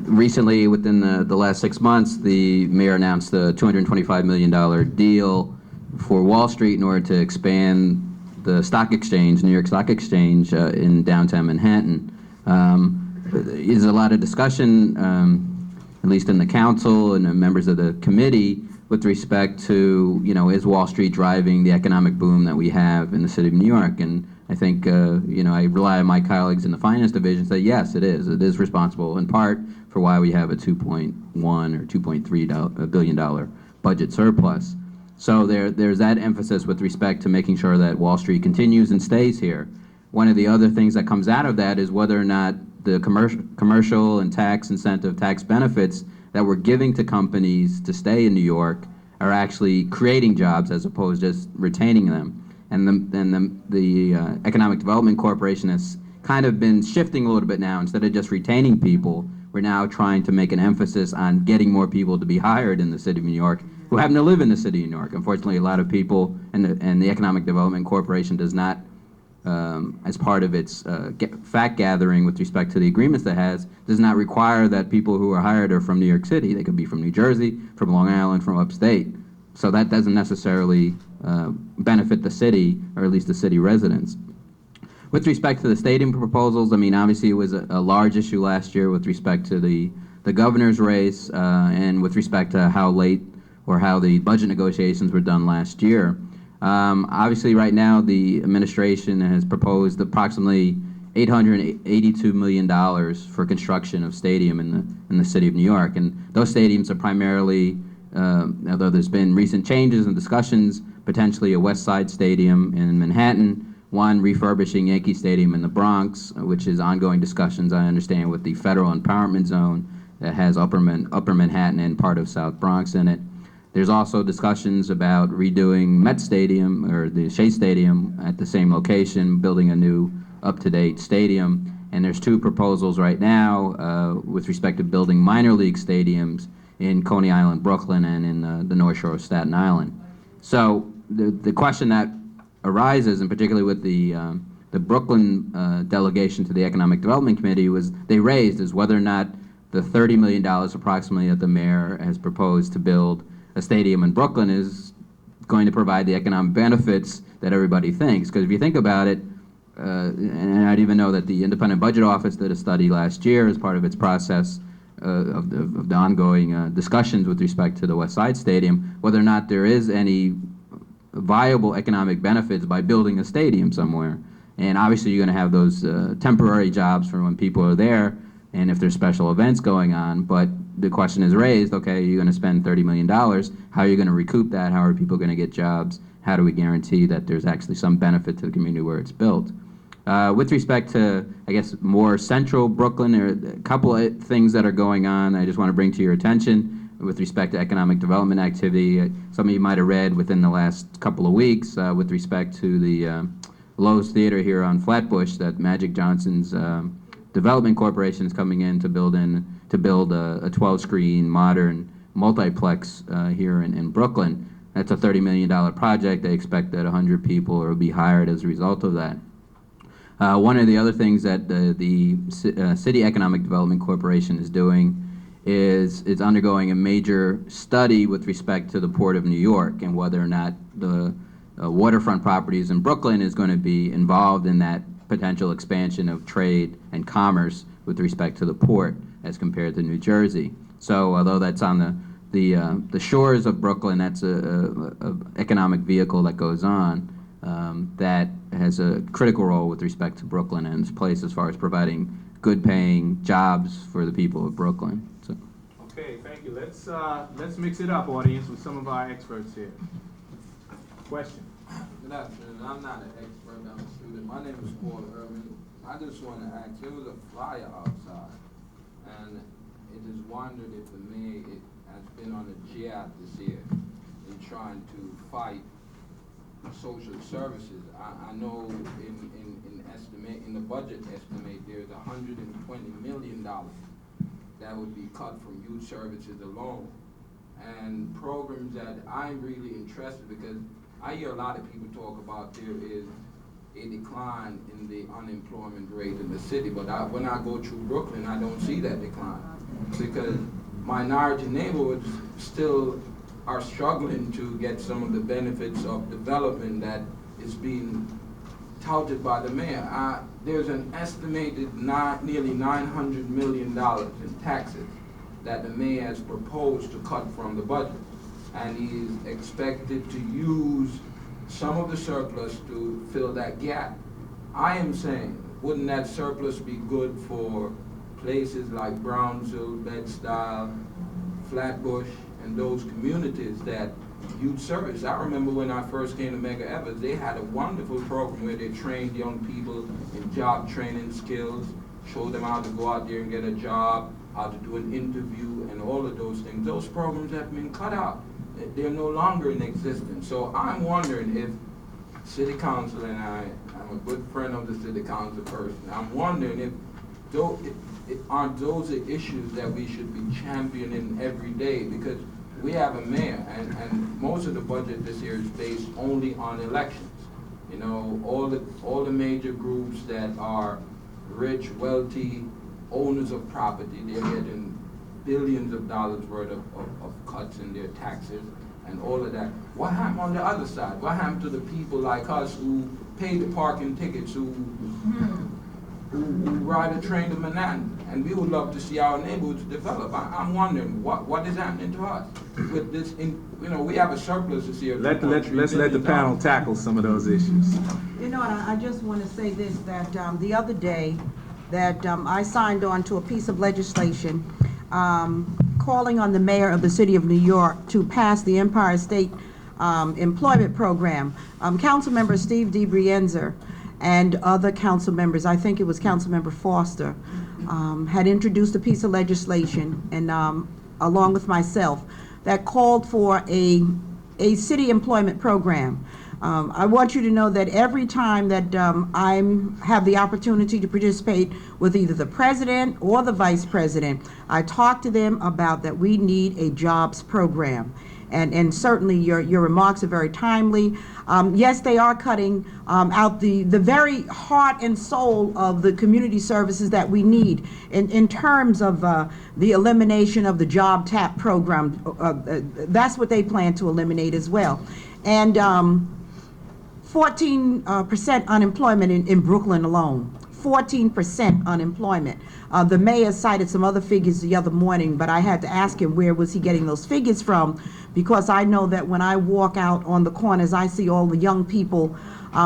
Recently, within the last 6 months, the mayor announced a $225 million deal for Wall Street in order to expand the stock exchange, New York Stock Exchange, in downtown Manhattan. There's a lot of discussion, at least in the council and the members of the committee, with respect to, is Wall Street driving the economic boom that we have in the city of New York? And I think, I rely on my colleagues in the finance division to say, yes, it is. It is responsible in part for why we have a $2.1 or $2.3 billion budget surplus. So there's that emphasis with respect to making sure that Wall Street continues and stays here. One of the other things that comes out of that is whether or not the commercial and tax incentive, tax benefits that we're giving to companies to stay in New York are actually creating jobs as opposed to just retaining them. And the Economic Development Corporation has kind of been shifting a little bit now. Instead of just retaining people, we're now trying to make an emphasis on getting more people to be hired in the city of New York who happen to live in the city of New York. Unfortunately, a lot of people, and the Economic Development Corporation does not, as part of its fact gathering with respect to the agreements that has, does not require that people who are hired are from New York City. They could be from New Jersey, from Long Island, from upstate. So that doesn't necessarily benefit the city, or at least the city residents. With respect to the stadium proposals, I mean, obviously it was a large issue last year with respect to the governor's race, and with respect to how late or how the budget negotiations were done last year. Obviously, right now, the administration has proposed approximately $882 million for construction of stadium in the city of New York. And those stadiums are primarily, although there's been recent changes and discussions, potentially a West Side Stadium in Manhattan, one refurbishing Yankee Stadium in the Bronx, which is ongoing discussions, I understand, with the federal empowerment zone that has Upper Manhattan and part of South Bronx in it. There's also discussions about redoing Met Stadium, or the Shea Stadium, at the same location, building a new up-to-date stadium. And there's two proposals right now with respect to building minor league stadiums in Coney Island, Brooklyn, and in the North Shore of Staten Island. So the question that arises, and particularly with the Brooklyn delegation to the Economic Development Committee, was they raised is whether or not the $30 million approximately that the mayor has proposed to build a stadium in Brooklyn is going to provide the economic benefits that everybody thinks. Because if you think about it, and I'd even know that the Independent Budget Office did a study last year as part of its process of the ongoing discussions with respect to the West Side Stadium, whether or not there is any viable economic benefits by building a stadium somewhere. And obviously you're going to have those temporary jobs for when people are there and if there's special events going on, but the question is raised, okay, you're going to spend $30 million, how are you going to recoup that? How are people going to get jobs? How do we guarantee that there's actually some benefit to the community where it's built? With respect to, I guess, more central Brooklyn, there are a couple of things that are going on I just want to bring to your attention with respect to economic development activity. Some of you might have read within the last couple of weeks with respect to the Lowe's Theater here on Flatbush that Magic Johnson's Development Corporation is coming in to build a 12-screen modern multiplex here in Brooklyn. That's a $30 million project. They expect that 100 people will be hired as a result of that. One of the other things that the City Economic Development Corporation is doing is it's undergoing a major study with respect to the Port of New York and whether or not the waterfront properties in Brooklyn is going to be involved in that potential expansion of trade and commerce with respect to the port as compared to New Jersey. So although that's on the shores of Brooklyn, that's a economic vehicle that goes on that has a critical role with respect to Brooklyn and its place as far as providing good-paying jobs for the people of Brooklyn. So. Okay, thank you. Let's mix it up, audience, with some of our experts here. Question. Good afternoon. I'm not an expert. I'm a student. My name is Paul Irvin. I just want to ask, there was a flyer outside, and it is wondered if the mayor has been on a jab this year in trying to fight social services. I know in the budget estimate, there's $120 million that would be cut from youth services alone. And programs that I'm really interested, because I hear a lot of people talk about there is a decline in the unemployment rate in the city, but when I go through Brooklyn, I don't see that decline, because minority neighborhoods still are struggling to get some of the benefits of development that is being touted by the mayor. There's an estimated nearly $900 million in taxes that the mayor has proposed to cut from the budget. And he's expected to use some of the surplus to fill that gap. I am saying, wouldn't that surplus be good for places like Brownsville, Bed-Stuy, Flatbush, and those communities that youth service? I remember when I first came to Medgar Evers, they had a wonderful program where they trained young people in job training skills, showed them how to go out there and get a job, how to do an interview, and all of those things. Those programs have been cut out. They're no longer in existence. So I'm wondering if City Council, and I'm a good friend of the City Council person, I'm wondering if aren't those the issues that we should be championing every day, because we have a mayor, and most of the budget this year is based only on elections. You know, all the major groups that are rich, wealthy, owners of property, they're getting billions of dollars worth of cuts in their taxes and all of that. What happened on the other side? What happened to the people like us who pay the parking tickets, who ride a train to Manhattan? And we would love to see our neighborhoods develop. I'm wondering what is happening to us with this. We have a surplus this year. Let's let the panel tackle some of those issues. You know, I just want to say this, that the other day that I signed on to a piece of legislation calling on the mayor of the city of New York to pass the Empire State Employment Program. Council member Steve DeBrienzer and other council members, I think it was Council Member Foster, had introduced a piece of legislation, and along with myself, that called for a city employment program. I want you to know that every time that I have the opportunity to participate with either the president or the vice president, I talk to them about that we need a jobs program. And certainly your remarks are very timely. Yes, they are cutting out the very heart and soul of the community services that we need in terms of the elimination of the job tap program. That's what they plan to eliminate as well. And 14% unemployment in Brooklyn alone. 14% unemployment. The mayor cited some other figures the other morning, but I had to ask him where was he getting those figures from, because I know that when I walk out on the corners, I see all the young people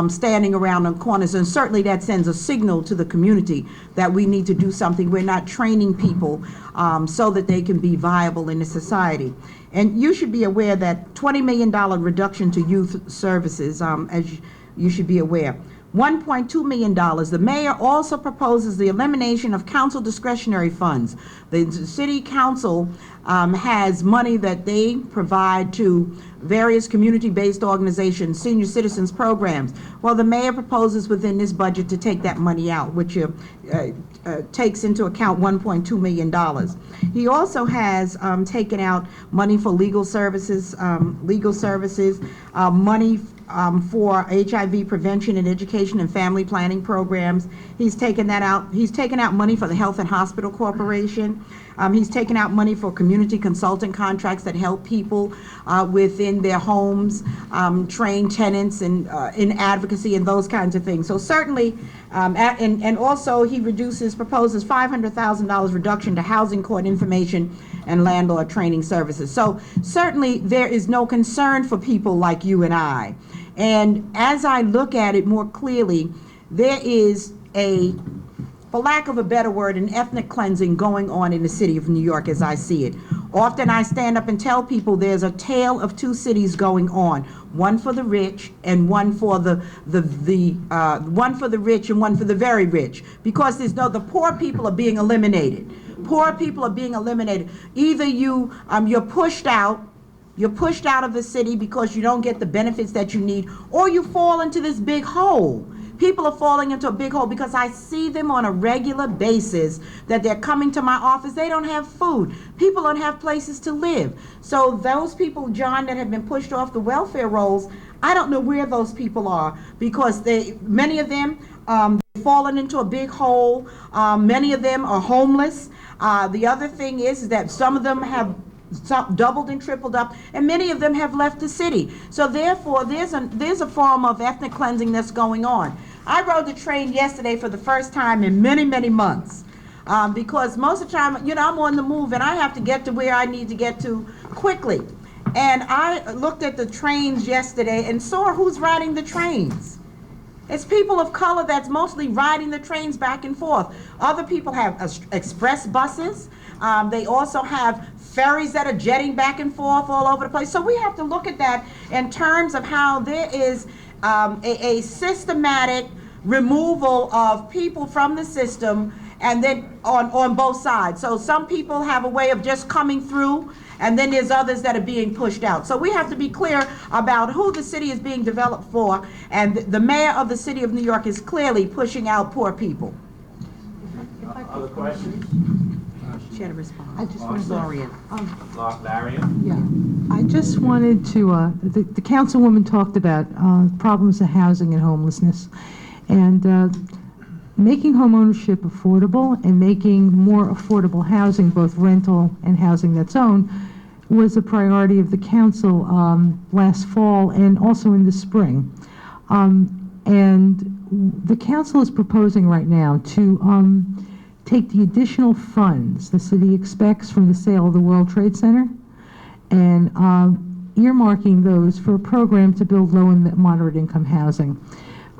standing around on corners, and certainly that sends a signal to the community that we need to do something. We're not training people so that they can be viable in the society. And you should be aware that $20 million reduction to youth services, as you should be aware. $1.2 million. The mayor also proposes the elimination of council discretionary funds. The city council has money that they provide to various community-based organizations, senior citizens programs. Well, the mayor proposes within this budget to take that money out, which takes into account $1.2 million. He also has taken out money for legal services, money for HIV prevention and education and family planning programs. He's taken that out. He's taken out money for the Health and Hospital Corporation. He's taken out money for community consulting contracts that help people within their homes, train tenants and in advocacy and those kinds of things. So certainly, and also he proposes $500,000 reduction to housing court information and landlord training services. So certainly there is no concern for people like you and I. And as I look at it more clearly, there is for lack of a better word, an ethnic cleansing going on in the city of New York as I see it. Often I stand up and tell people there's a tale of two cities going on, one for the rich and one for one for the rich and one for the very rich, because the poor people are being eliminated. Poor people are being eliminated. Either you're pushed out of the city because you don't get the benefits that you need, or you fall into this big hole. People are falling into a big hole because I see them on a regular basis that they're coming to my office. They don't have food. People don't have places to live. So those people, John, that have been pushed off the welfare rolls, I don't know where those people are, because many of them fallen into a big hole. Many of them are homeless. The other thing is that some of them have doubled and tripled up, and many of them have left the city. So therefore, there's a form of ethnic cleansing that's going on. I rode the train yesterday for the first time in many, many months, because most of the time, I'm on the move and I have to get to where I need to get to quickly. And I looked at the trains yesterday and saw who's riding the trains. It's people of color that's mostly riding the trains back and forth. Other people have express buses. They also have ferries that are jetting back and forth all over the place. So we have to look at that in terms of how there is a systematic removal of people from the system, and then on both sides. So some people have a way of just coming through, and then there's others that are being pushed out. So we have to be clear about who the city is being developed for, and the mayor of the city of New York is clearly pushing out poor people. Other questions? She had a response. I just wanted Lorian. Larian? Yeah, I just wanted to, the councilwoman talked about problems of housing and homelessness, and making home ownership affordable and making more affordable housing, both rental and housing that's owned, was a priority of the council last fall and also in the spring. And the council is proposing right now to take the additional funds the city expects from the sale of the World Trade Center and earmarking those for a program to build low and moderate income housing.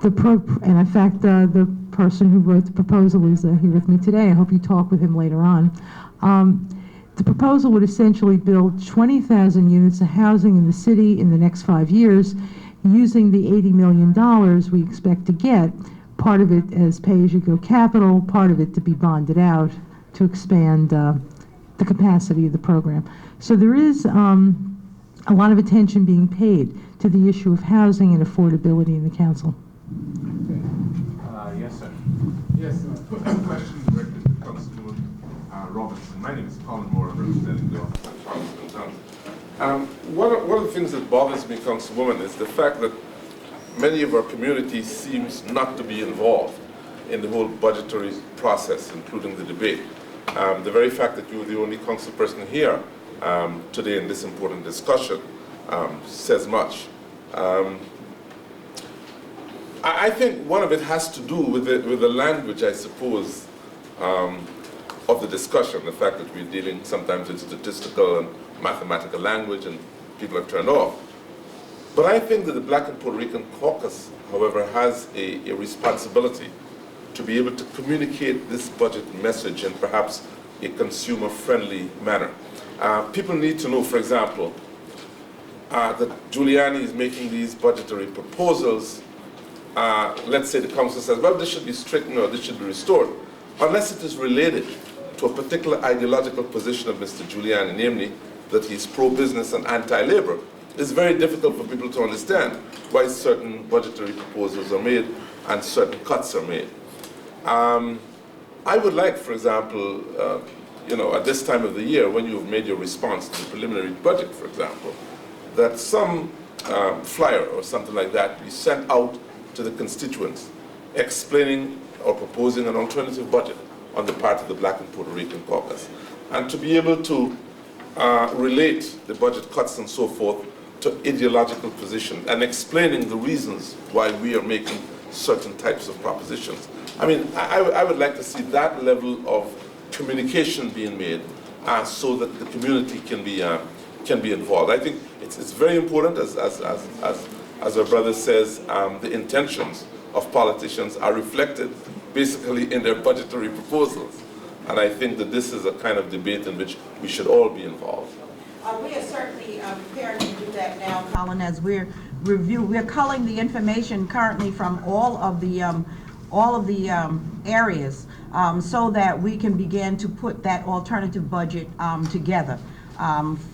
And in fact, the person who wrote the proposal is here with me today. I hope you talk with him later on. The proposal would essentially build 20,000 units of housing in the city in the next 5 years using the $80 million we expect to get, part of it as pay-as-you-go capital, part of it to be bonded out to expand the capacity of the program. So there is a lot of attention being paid to the issue of housing and affordability in the council. Yes, sir. Yes, question directed to Councilwoman Robinson. My name is Colin Moore. I'm representing the office of Congressman. One of the things that bothers me, Councilwoman, is the fact that many of our communities seems not to be involved in the whole budgetary process, including the debate. The very fact that you're the only council person here today in this important discussion says much. I think one of it has to do with the language, I suppose, of the discussion, the fact that we're dealing sometimes with statistical and mathematical language and people are turned off. But I think that the Black and Puerto Rican Caucus, however, has a responsibility to be able to communicate this budget message in perhaps a consumer-friendly manner. People need to know, for example, that Giuliani is making these budgetary proposals. Let's say the council says, well, this should be straightened or this should be restored, unless it is related to a particular ideological position of Mr. Giuliani, namely that he's pro-business and anti-labor. It's very difficult for people to understand why certain budgetary proposals are made and certain cuts are made. I would like, for example, at this time of the year, when you've made your response to the preliminary budget, for example, that some flyer or something like that be sent out to the constituents explaining or proposing an alternative budget on the part of the Black and Puerto Rican Caucus, and to be able to relate the budget cuts and so forth to ideological positions and explaining the reasons why we are making certain types of propositions. I mean, I would like to see that level of communication being made so that the community can be involved. I think it's very important, as our brother says, the intentions of politicians are reflected basically in their budgetary proposals. And I think that this is a kind of debate in which we should all be involved. We are certainly prepared to do that now, Colin, as we're culling the information currently from all of the areas so that we can begin to put that alternative budget together.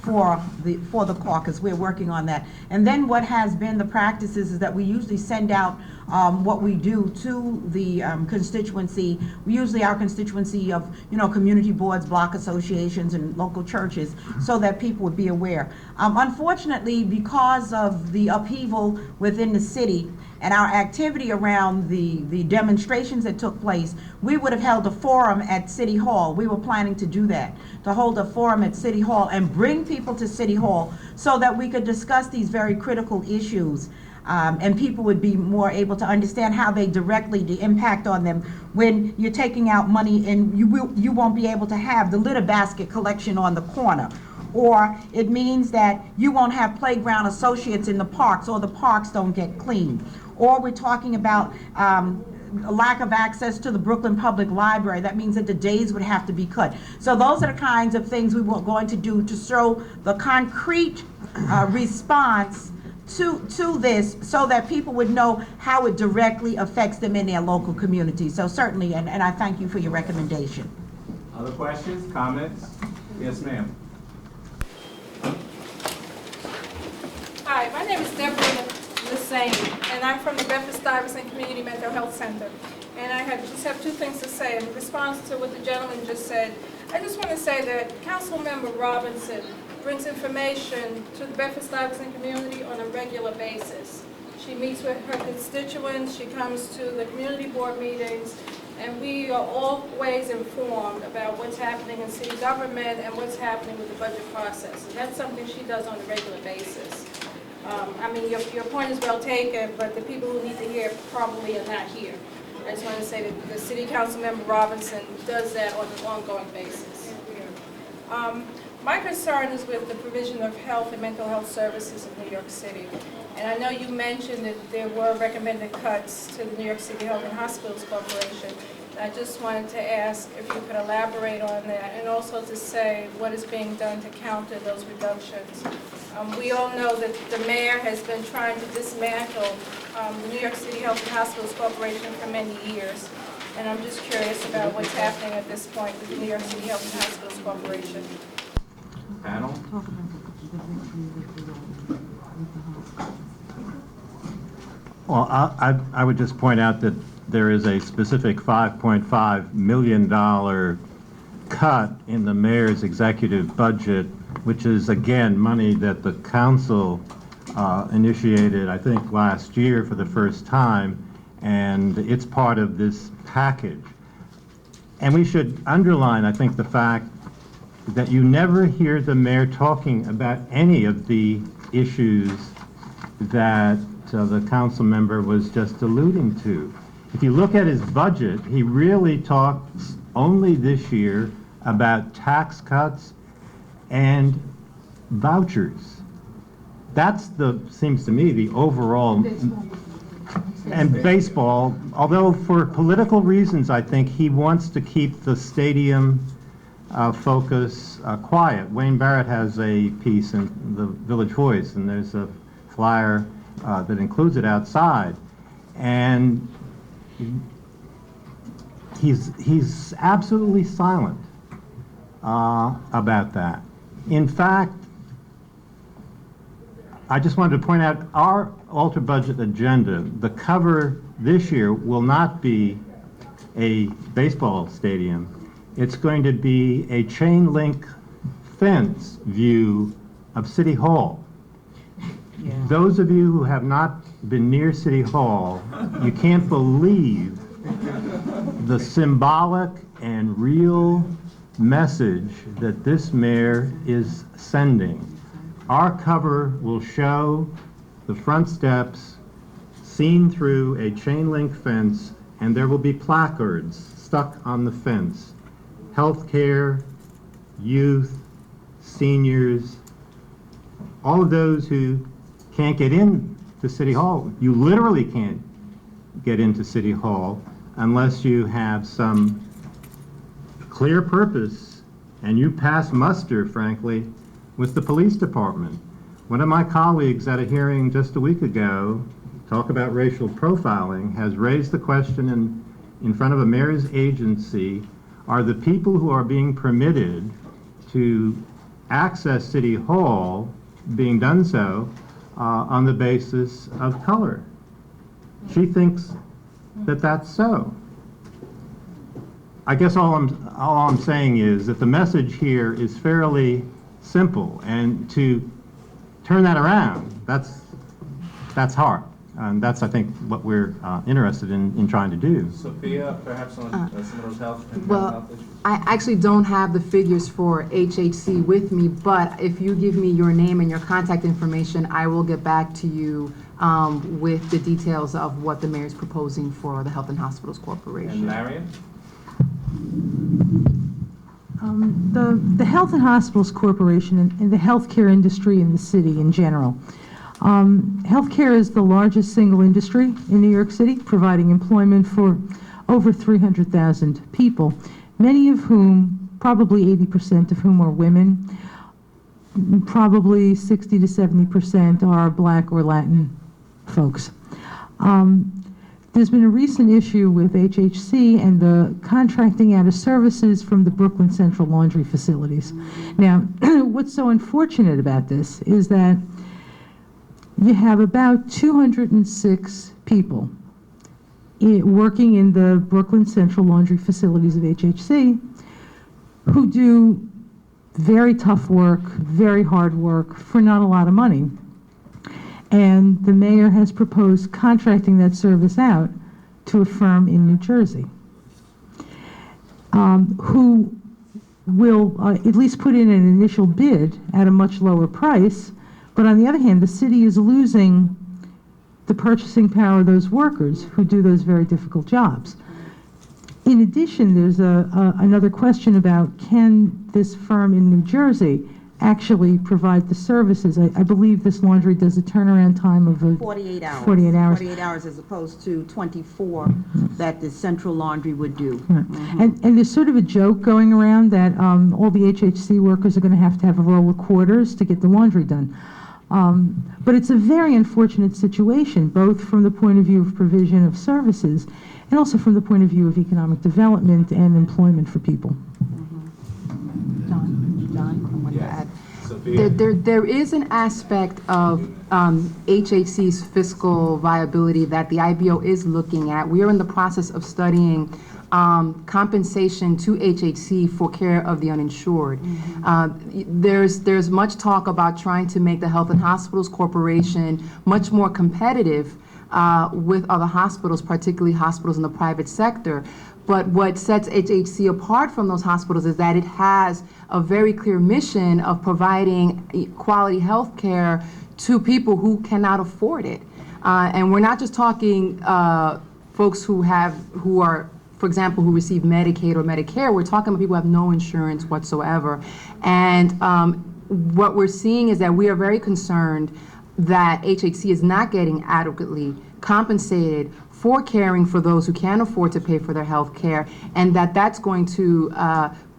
For the caucus. We're working on that. And then what has been the practices is that we usually send out what we do to the constituency. Usually our constituency of, community boards, block associations, and local churches, so that people would be aware. Unfortunately, because of the upheaval within the city and our activity around the demonstrations that took place, we would have held a forum at City Hall. We were planning to do that, to hold a forum at City Hall and bring people to City Hall so that we could discuss these very critical issues. And people would be more able to understand how they directly impact on them when you're taking out money and you won't be able to have the litter basket collection on the corner. Or it means that you won't have playground associates in the parks, or the parks don't get cleaned. Or we're talking about a lack of access to the Brooklyn Public Library. That means that the days would have to be cut. So those are the kinds of things we were going to do to show the concrete response to this, so that people would know how it directly affects them in their local community. So certainly, and I thank you for your recommendation. Other questions, comments? Yes, ma'am. Hi, my name is Deborah Lassane, and I'm from the Bedford-Stuyvesant Community Mental Health Center. And I just have two things to say. In response to what the gentleman just said, I just want to say that Councilmember Robinson brings information to the Bedford-Stuyvesant community on a regular basis. She meets with her constituents, she comes to the community board meetings, and we are always informed about what's happening in city government and what's happening with the budget process. And that's something she does on a regular basis. I mean, your point is well taken, but the people who need to hear it probably are not here. I just want to say that the City Council Member Robinson does that on an ongoing basis. My concern is with the provision of health and mental health services in New York City. And I know you mentioned that there were recommended cuts to the New York City Health and Hospitals Corporation. I just wanted to ask if you could elaborate on that, and also to say what is being done to counter those reductions. We all know that the mayor has been trying to dismantle the New York City Health and Hospitals Corporation for many years, and I'm just curious about what's happening at this point with the New York City Health and Hospitals Corporation. Panel? Well, I would just point out that there is a specific $5.5 million cut in the mayor's executive budget, which is, again, money that the council initiated, I think, last year for the first time, and it's part of this package. And we should underline, I think, the fact that you never hear the mayor talking about any of the issues that the council member was just alluding to. If you look at his budget, he really talks only this year about tax cuts and vouchers. That's seems to me, the overall, and baseball, although for political reasons, I think he wants to keep the stadium focus quiet. Wayne Barrett has a piece in the Village Voice, and there's a flyer that includes it outside. And he's absolutely silent about that. In fact, I just wanted to point out our alter budget agenda, the cover this year will not be a baseball stadium. It's going to be a chain link fence view of City Hall. Yeah. Those of you who have not been near City Hall, you can't believe the symbolic and real message that this mayor is sending. Our cover will show the front steps seen through a chain link fence, and there will be placards stuck on the fence. Healthcare, youth, seniors, all of those who can't get in to City Hall. You literally can't get into City Hall unless you have some clear purpose and you pass muster, frankly, with the police department. One of my colleagues at a hearing just a week ago, talk about racial profiling, has raised the question in front of a mayor's agency, are the people who are being permitted to access City Hall being done so on the basis of color? She thinks that that's so. I guess all I'm saying is that the message here is fairly simple, and to turn that around, that's hard. And that's, I think, what we're interested in trying to do. Sophia, perhaps on some of those health and Well, health issues? I actually don't have the figures for HHC with me, but if you give me your name and your contact information, I will get back to you with the details of what the mayor's proposing for the Health and Hospitals Corporation. And Marion? The Health and Hospitals Corporation and the healthcare industry in the city in general. Healthcare is the largest single industry in New York City, providing employment for over 300,000 people, many of whom, probably 80% of whom are women, probably 60 to 70% are Black or Latin folks. There's been a recent issue with HHC and the contracting out of services from the Brooklyn Central Laundry facilities. Now, what's so unfortunate about this is that you have about 206 people working in the Brooklyn Central Laundry facilities of HHC who do very tough work, very hard work for not a lot of money. And the mayor has proposed contracting that service out to a firm in New Jersey, who will at least put in an initial bid at a much lower price. But on the other hand, the city is losing the purchasing power of those workers who do those very difficult jobs. In addition, there's another question about, can this firm in New Jersey actually provide the services? I believe this laundry does a turnaround time of 48 hours. 48 hours. 48 hours as opposed to 24 that the central laundry would do. And there's sort of a joke going around that all the HHC workers are going to have a roll of quarters to get the laundry done. But it's a very unfortunate situation, both from the point of view of provision of services and also from the point of view of economic development and employment for people. John, I wanted to add. Sophia? There is an aspect of HHC's fiscal viability that the IBO is looking at. We are in the process of studying compensation to HHC for care of the uninsured. There's much talk about trying to make the Health and Hospitals Corporation much more competitive with other hospitals, particularly hospitals in the private sector. But what sets HHC apart from those hospitals is that it has a very clear mission of providing quality health care to people who cannot afford it. And we're not just talking folks who are, for example, who receive Medicaid or Medicare. We're talking about people who have no insurance whatsoever. And what we're seeing is that we are very concerned that HHC is not getting adequately compensated for caring for those who can't afford to pay for their health care, and that's going to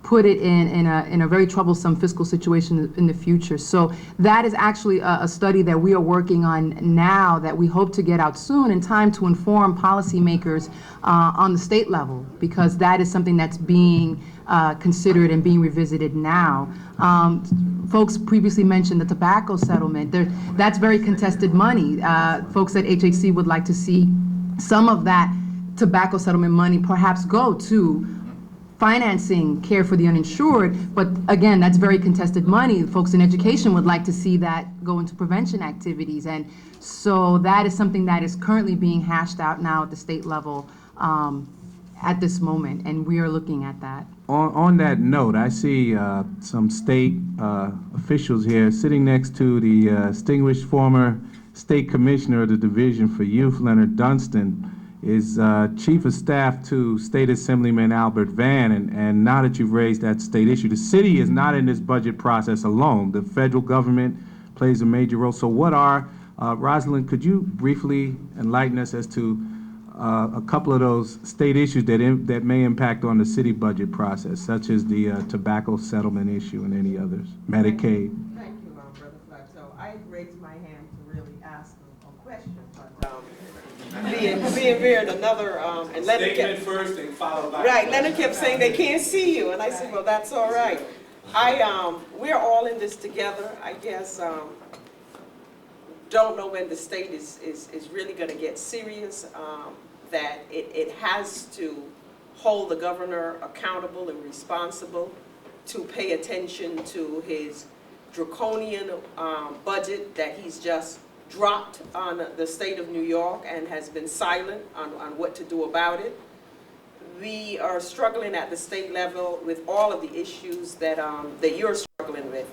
put it in a very troublesome fiscal situation in the future. So that is actually a study that we are working on now that we hope to get out soon in time to inform policymakers on the state level, because that is something that's being considered and being revisited now. Folks previously mentioned the tobacco settlement. That's very contested money. Folks at HHC would like to see some of that tobacco settlement money perhaps go to financing care for the uninsured, but again, that's very contested money. Folks in education would like to see that go into prevention activities, and so that is something that is currently being hashed out now at the state level at this moment, and we are looking at that. On that note, I see some state officials here sitting next to the distinguished former State Commissioner of the Division for Youth, Leonard Dunstan, is Chief of Staff to State Assemblyman Albert Vann, and now that you've raised that state issue, the city is not in this budget process alone. The federal government plays a major role. So what are, Rosalind, could you briefly enlighten us as to a couple of those state issues that may impact on the city budget process, such as the tobacco settlement issue and any others, Medicaid? Thank you, Brother Flateau. I raised my hand to really ask a question, but being here another, and Leonard Statement kept, first and followed by. right, Leonard kept saying they can't see you, and I said, well, that's all right. We're all in this together, I guess. Don't know when the state is really gonna get serious, that it has to hold the governor accountable and responsible to pay attention to his draconian budget that he's just dropped on the state of New York and has been silent on what to do about it. We are struggling at the state level with all of the issues that you're struggling with.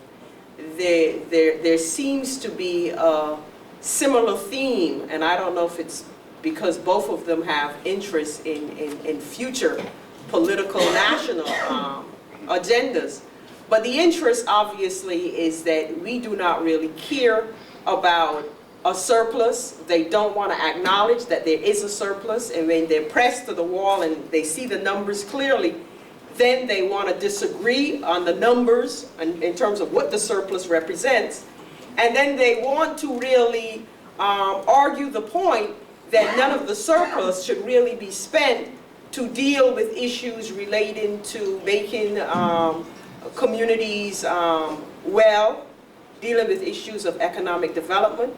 There seems to be a similar theme, and I don't know if it's because both of them have interest in future political national agendas. But the interest obviously is that we do not really care about a surplus. They don't want to acknowledge that there is a surplus, and when they're pressed to the wall and they see the numbers clearly, then they want to disagree on the numbers in terms of what the surplus represents. And then they want to really argue the point that none of the surplus should really be spent to deal with issues relating to making communities well, dealing with issues of economic development.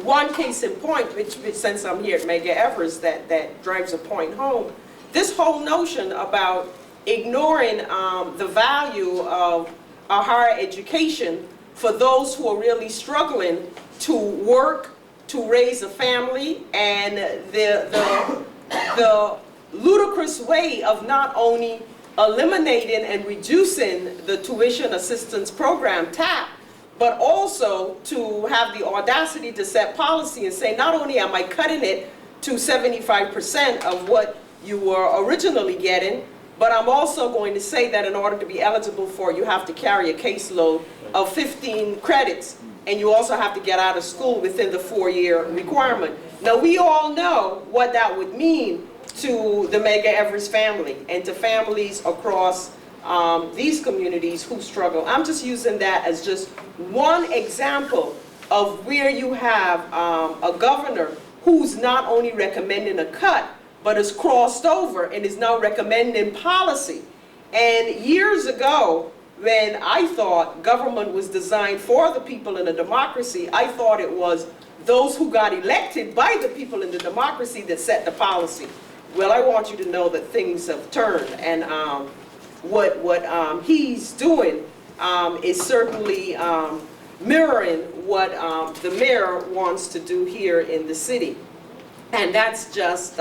One case in point, which since I'm here at Medgar Evers, that drives a point home, this whole notion about ignoring the value of a higher education for those who are really struggling to work, to raise a family, and the ludicrous way of not only eliminating and reducing the tuition assistance program, TAP, but also to have the audacity to set policy and say, not only am I cutting it to 75% of what you were originally getting, but I'm also going to say that in order to be eligible for it, you have to carry a caseload of 15 credits, and you also have to get out of school within the 4-year requirement. Now, we all know what that would mean to the Medgar Evers family and to families across these communities who struggle. I'm just using that as just one example of where you have a governor who's not only recommending a cut, but has crossed over and is now recommending policy. And years ago, when I thought government was designed for the people in a democracy, I thought it was those who got elected by the people in the democracy that set the policy. Well, I want you to know that things have turned, and what he's doing is certainly mirroring what the mayor wants to do here in the city. And that's just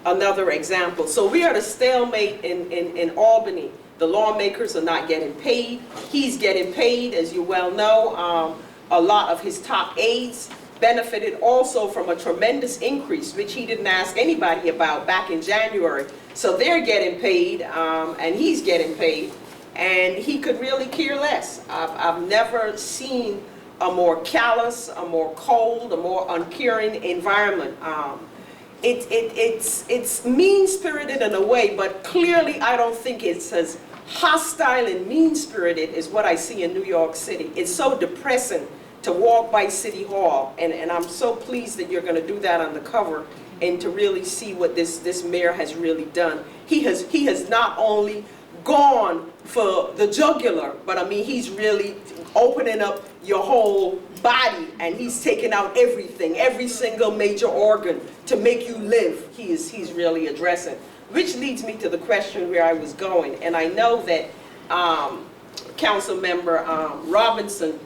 another example. So we are at a stalemate in Albany. The lawmakers are not getting paid. He's getting paid, as you well know. a lot of his top aides benefited also from a tremendous increase, which he didn't ask anybody about back in January. So they're getting paid, and he's getting paid, and he could really care less. I've never seen a more callous, a more cold, a more uncaring environment. It's mean-spirited in a way, but clearly I don't think it's as hostile and mean-spirited as what I see in New York City. It's so depressing to walk by City Hall, and I'm so pleased that you're going to do that on the cover and to really see what this mayor has really done. He has not only gone for the jugular, but I mean he's really opening up your whole body, and he's taking out everything, every single major organ to make you live. He's really addressing. Which leads me to the question where I was going, and I know that Council Member Robinson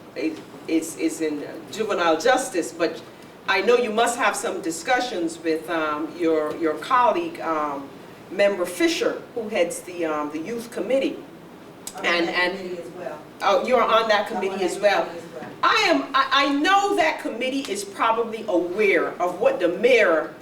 is in juvenile justice, but I know you must have some discussions with your colleague, Member Fisher, who heads the youth committee. Oh, you're on that committee as well. I know that committee is probably aware of what the mayor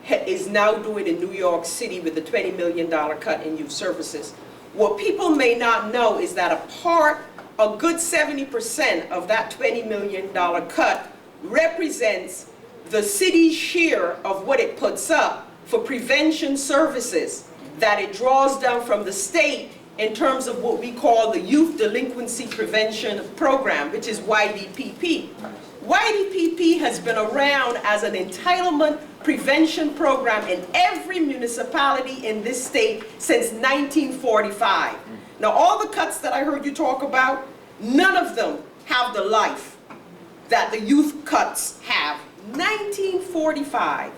is now doing in New York City with the $20 million cut in youth services. What people may not know is that a good 70% of that $20 million cut represents the city's share of what it puts up for prevention services that it draws down from the state in terms of what we call the Youth Delinquency Prevention Program, which is YDPP. YDPP has been around as an entitlement prevention program in every municipality in this state since 1945. Now, all the cuts that I heard you talk about, none of them have the life that the youth cuts have. 1945.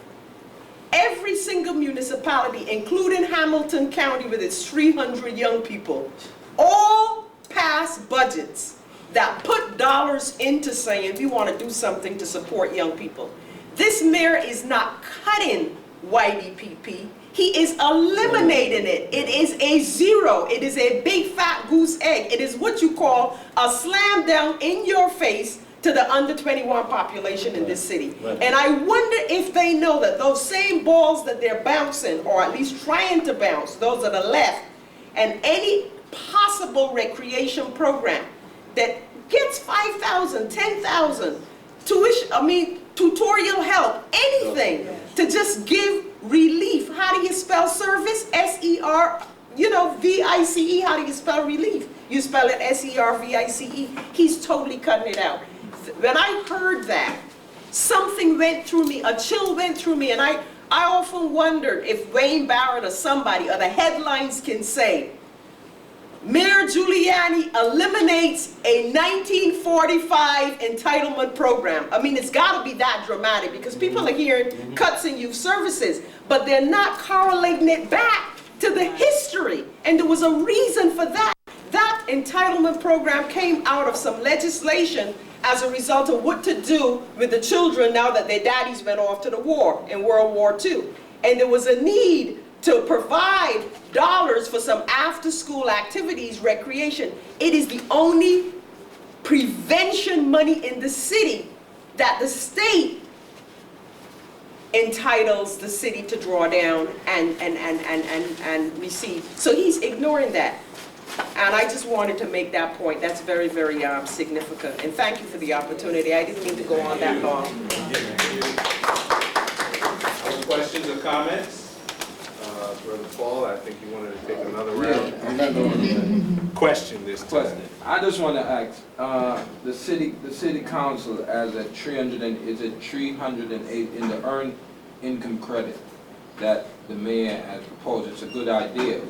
Every single municipality, including Hamilton County with its 300 young people, all passed budgets that put dollars into saying we want to do something to support young people. This mayor is not cutting YDPP. He is eliminating it. It is a zero. It is a big fat goose egg. It is what you call a slam down in your face to the under 21 population in this city. And I wonder if they know that those same balls that they're bouncing, or at least trying to bounce, those are the left, and any possible recreation program that gets 5,000, 10,000, tutorial help, anything to just give relief. How do you spell service? S-E-R, V-I-C-E. How do you spell relief? You spell it S-E-R-V-I-C-E. He's totally cutting it out. When I heard that, something went through me, a chill went through me, and I often wondered if Wayne Barrett or somebody, or the headlines can say, Mayor Giuliani eliminates a 1945 entitlement program. I mean, it's got to be that dramatic, because people are hearing cuts in youth services, but they're not correlating it back to the history, and there was a reason for that. That entitlement program came out of some legislation as a result of what to do with the children now that their daddies went off to the war in World War II. And there was a need to provide dollars for some after-school activities, recreation. It is the only prevention money in the city that the state entitles the city to draw down and receive. So he's ignoring that. And I just wanted to make that point. That's very, very significant. And thank you for the opportunity. I didn't mean to go on that long. Other questions or comments? Brother Paul, I think you wanted to take another round. Question this time. I just want to ask, the city council as a 308 in the earned income credit that the mayor has proposed. It's a good idea,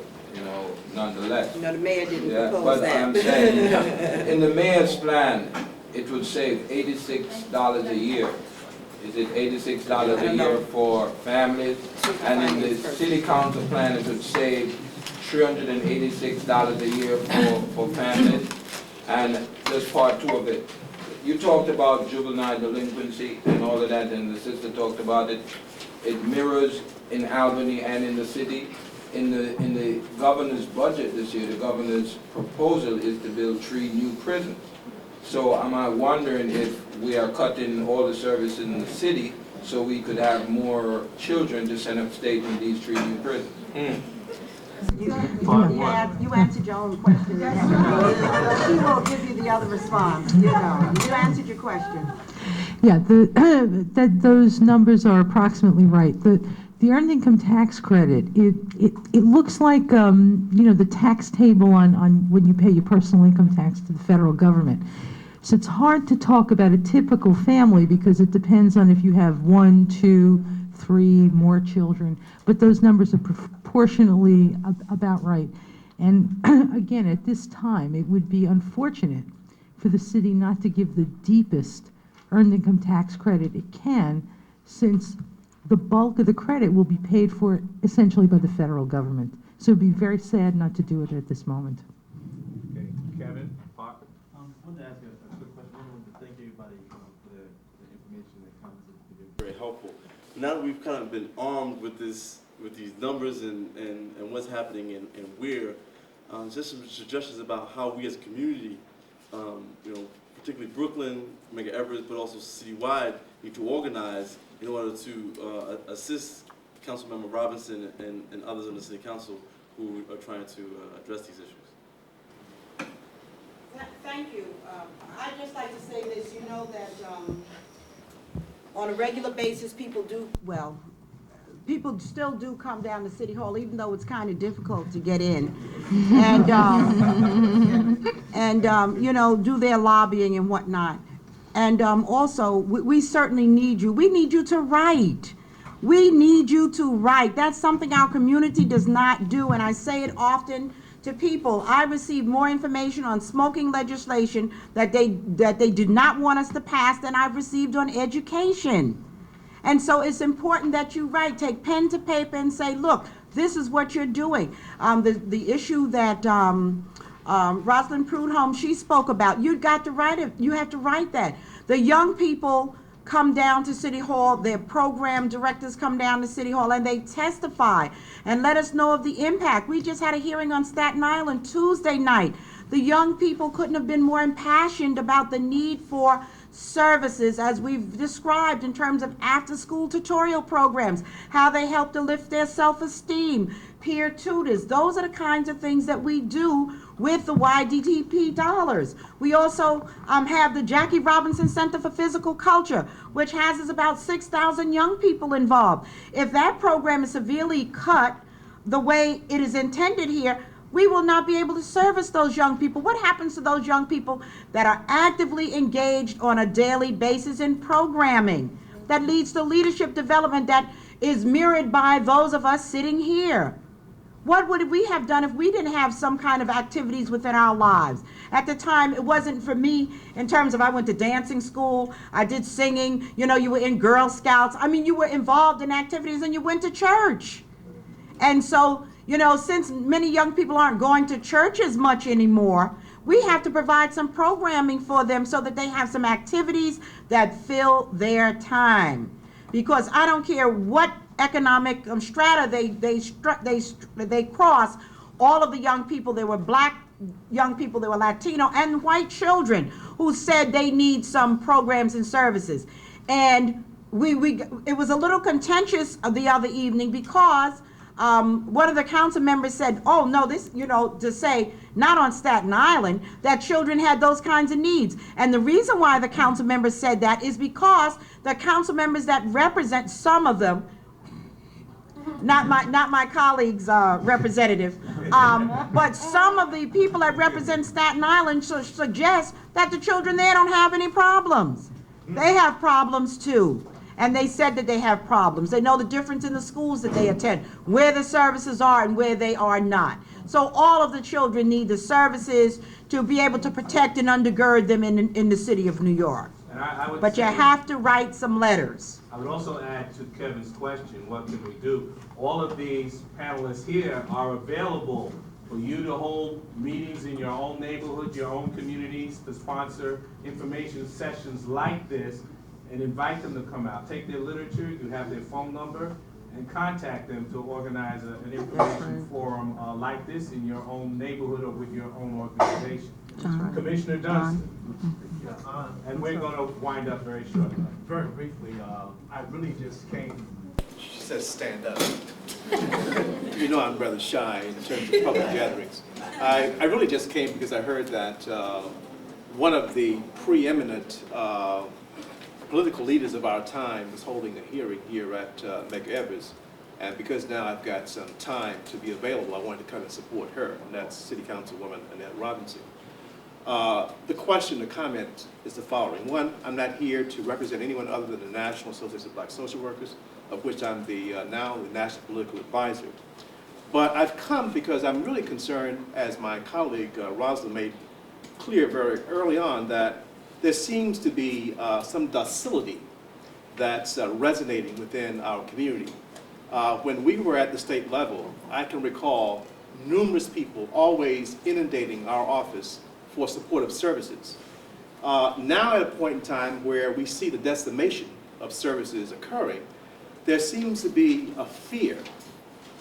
nonetheless. No, the mayor didn't propose but that. I'm saying, in the mayor's plan, it would save $86 a year. Is it $86 a year for families? And in the city council plan, it would save $386 a year for families. And just part two of it. You talked about juvenile delinquency and all of that, and the sister talked about it. It mirrors in Albany and in the city. In the governor's budget this year, the governor's proposal is to build 3 new prisons. So I'm wondering if we are cutting all the service in the city so we could have more children to send upstate in these treatment prisons. You answered your own question. She will give you the other response. You answered your question. Yeah, those numbers are approximately right. The earned income tax credit, it looks like, the tax table on when you pay your personal income tax to the federal government. So it's hard to talk about a typical family because it depends on if you have 1, 2, 3 more children. But those numbers are proportionally about right. And again, at this time, it would be unfortunate for the city not to give the deepest earned income tax credit it can, since the bulk of the credit will be paid for essentially by the federal government. So it'd be very sad not to do it at this moment. Okay, Kevin, Parker? I wanted to ask you a quick question. I wanted to thank everybody for the information that comes. It's been very helpful. Now that we've kind of been armed with these numbers and what's happening and where, just some suggestions about how we as a community, particularly Brooklyn, Mega Everett, but also citywide, need to organize in order to assist Councilmember Robinson and others on the City Council who are trying to address these issues. Thank you. I'd just like to say this. You know that on a regular basis, people still do come down to City Hall, even though it's kind of difficult to get in, and do their lobbying and whatnot. And also, we certainly need you. We need you to write. We need you to write. That's something our community does not do, and I say it often to people. I received more information on smoking legislation that they did not want us to pass than I've received on education. And so it's important that you write. Take pen to paper and say, look, this is what you're doing. The issue that Rosalind Prudhomme, she spoke about, you've got to write it. You have to write that. The young people come down to City Hall, their program directors come down to City Hall, and they testify and let us know of the impact. We just had a hearing on Staten Island Tuesday night. The young people couldn't have been more impassioned about the need for services, as we've described, in terms of after-school tutorial programs, how they help to lift their self-esteem, peer tutors. Those are the kinds of things that we do with the YDTP dollars. We also have the Jackie Robinson Center for Physical Culture, which has about 6,000 young people involved. If that program is severely cut the way it is intended here, we will not be able to service those young people. What happens to those young people that are actively engaged on a daily basis in programming that leads to leadership development that is mirrored by those of us sitting here? What would we have done if we didn't have some kind of activities within our lives? At the time, it wasn't for me in terms of I went to dancing school, I did singing, you were in Girl Scouts. I mean, you were involved in activities and you went to church. And so, since many young people aren't going to church as much anymore, we have to provide some programming for them so that they have some activities that fill their time. Because I don't care what economic strata they cross, all of the young people, there were black young people, there were Latino and white children who said they need some programs and services. And it was a little contentious the other evening because one of the council members said, oh no, this, to say, not on Staten Island, that children had those kinds of needs. And the reason why the council members said that is because the council members that represent, some of them, not my colleague's representative, but some of the people that represent Staten Island suggest that the children there don't have any problems. They have problems too. And they said that they have problems. They know the difference in the schools that they attend, where the services are and where they are not. So all of the children need the services to be able to protect and undergird them in the city of New York. And I would but you have to write some letters. I would also add to Kevin's question, what can we do? All of these panelists here are available for you to hold meetings in your own neighborhood, your own communities, to sponsor information sessions like this, and invite them to come out. Take their literature, you have their phone number, and contact them to organize an information forum like this in your own neighborhood or with your own organization. Commissioner Dunstan. And we're going to wind up very shortly. Very briefly, I really just came. She says stand up. You know I'm rather shy in terms of public gatherings. I really just came because I heard that one of the preeminent political leaders of our time was holding a hearing here at McEvers. And because now I've got some time to be available, I wanted to come and support her, and that's City Councilwoman Annette Robinson. The question, the comment is the following. One, I'm not here to represent anyone other than the National Association of Black Social Workers, of which I'm now the National Political Advisor. But I've come because I'm really concerned, as my colleague Rosalind made clear very early on, that there seems to be some docility that's resonating within our community. When we were at the state level, I can recall numerous people always inundating our office for supportive services. Now at a point in time where we see the decimation of services occurring, there seems to be a fear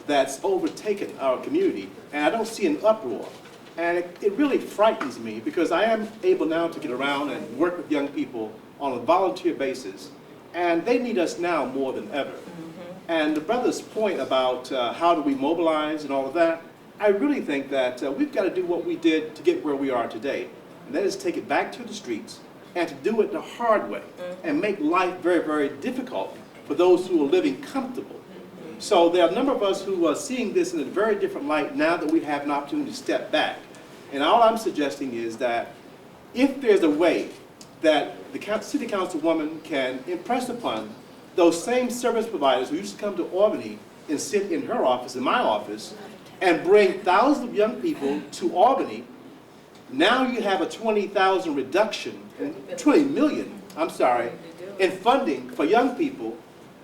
that's overtaken our community, and I don't see an uproar. And it really frightens me because I am able now to get around and work with young people on a volunteer basis, and they need us now more than ever. And the brother's point about how do we mobilize and all of that, I really think that we've got to do what we did to get where we are today, and that is take it back to the streets and to do it the hard way and make life very, very difficult for those who are living comfortable. So there are a number of us who are seeing this in a very different light now that we have an opportunity to step back. And all I'm suggesting is that if there's a way that the City Councilwoman can impress upon those same service providers who used to come to Albany and sit in her office, in my office, and bring thousands of young people to Albany, now you have a 20,000 reduction, 20 million, I'm sorry, in funding for young people.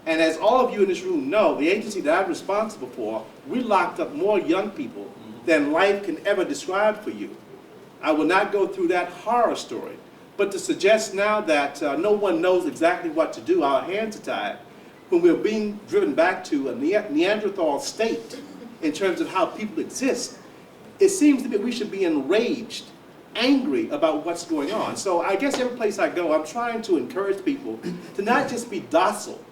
And as all of you in this room know, the agency that I'm responsible for, we locked up more young people than life can ever describe for you. I will not go through that horror story. But to suggest now that no one knows exactly what to do, our hands are tied, when we're being driven back to a Neanderthal state in terms of how people exist, it seems to me we should be enraged, angry about what's going on. So I guess every place I go, I'm trying to encourage people to not just be docile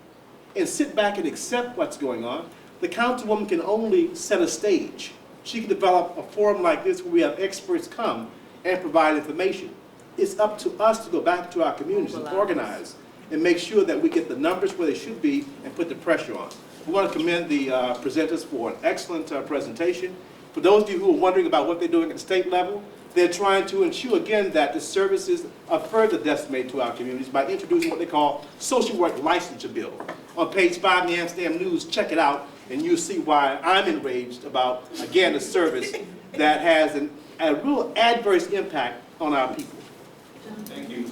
and sit back and accept what's going on. The Councilwoman can only set a stage. She can develop a forum like this where we have experts come and provide information. It's up to us to go back to our communities and organize and make sure that we get the numbers where they should be and put the pressure on. We want to commend the presenters for an excellent presentation. For those of you who are wondering about what they're doing at the state level, they're trying to ensure again that the services are further decimated to our communities by introducing what they call social work licensure bill. On page 5 of the Amsterdam News, check it out, and you'll see why I'm enraged about, again, a service that has a real adverse impact on our people. Thank you.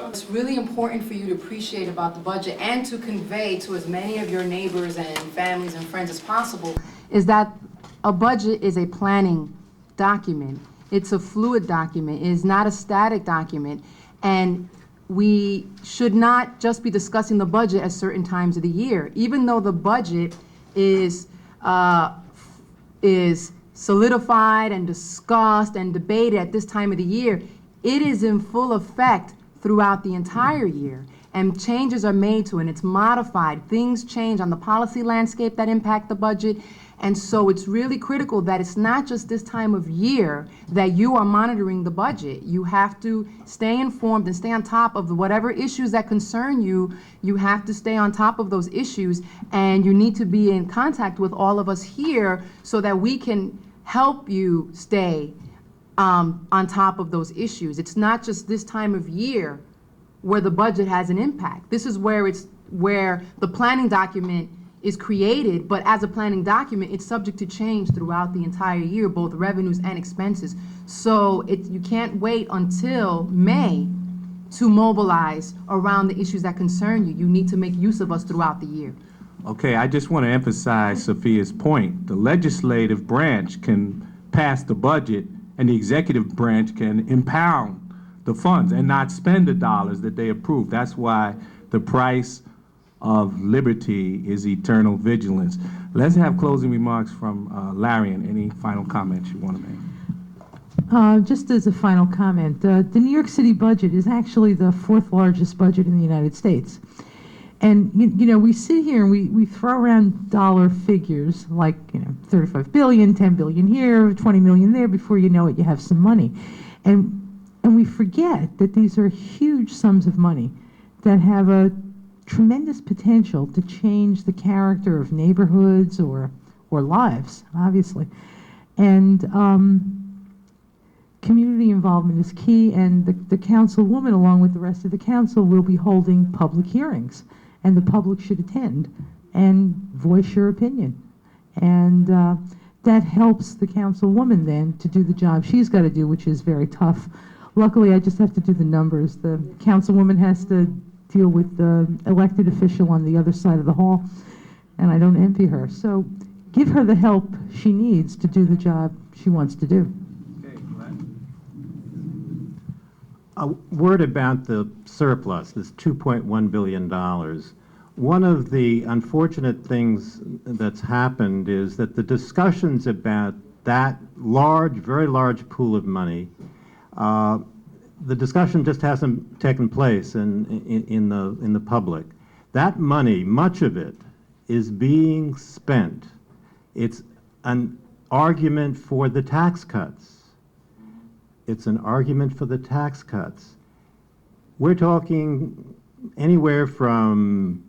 It's really important for you to appreciate about the budget and to convey to as many of your neighbors and families and friends as possible is that a budget is a planning document. It's a fluid document. It is not a static document. And we should not just be discussing the budget at certain times of the year. Even though the budget is solidified and discussed and debated at this time of the year, it is in full effect throughout the entire year. And changes are made to it, and it's modified. Things change on the policy landscape that impact the budget. And so it's really critical that it's not just this time of year that you are monitoring the budget. You have to stay informed and stay on top of whatever issues that concern you. You have to stay on top of those issues, and you need to be in contact with all of us here so that we can help you stay on top of those issues. It's not just this time of year where the budget has an impact. This is where the planning document is created, but as a planning document, it's subject to change throughout the entire year, both revenues and expenses. So you can't wait until May to mobilize around the issues that concern you. You need to make use of us throughout the year. Okay, I just want to emphasize Sophia's point. The legislative branch can pass the budget, and the executive branch can impound the funds and not spend the dollars that they approve. That's why the price of liberty is eternal vigilance. Let's have closing remarks from Larian. Any final comments you want to make? Just as a final comment, the New York City budget is actually the fourth largest budget in the United States. And, you know, we sit here and we throw around dollar figures like, you know, 35 billion, 10 billion here, 20 million there. Before you know it, you have some money. And we forget that these are huge sums of money that have a tremendous potential to change the character of neighborhoods or lives, obviously. And community involvement is key, and the councilwoman, along with the rest of the council, will be holding public hearings, and the public should attend and voice your opinion. And that helps the councilwoman then to do the job she's got to do, which is very tough. Luckily, I just have to do the numbers. The councilwoman has to deal with the elected official on the other side of the hall, and I don't envy her. So give her the help she needs to do the job she wants to do. A word about the surplus, this $2.1 billion. One of the unfortunate things that's happened is that the discussions about that large, very large pool of money, the discussion just hasn't taken place in the public. That money, much of it, is being spent. It's an argument for the tax cuts. It's an argument for the tax cuts. We're talking anywhere from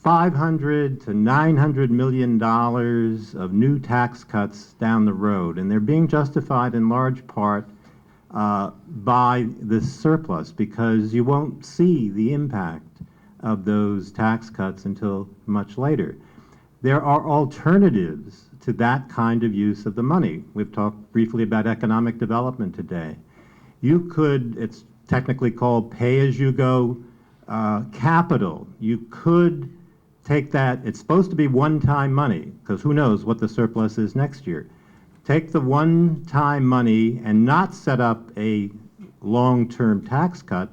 $500 to $900 million of new tax cuts down the road, and they're being justified in large part by this surplus, because you won't see the impact of those tax cuts until much later. There are alternatives to that kind of use of the money. We've talked briefly about economic development today. You could, it's technically called pay-as-you-go capital. You could take that, it's supposed to be one-time money, because who knows what the surplus is next year. Take the one-time money and not set up a long-term tax cut,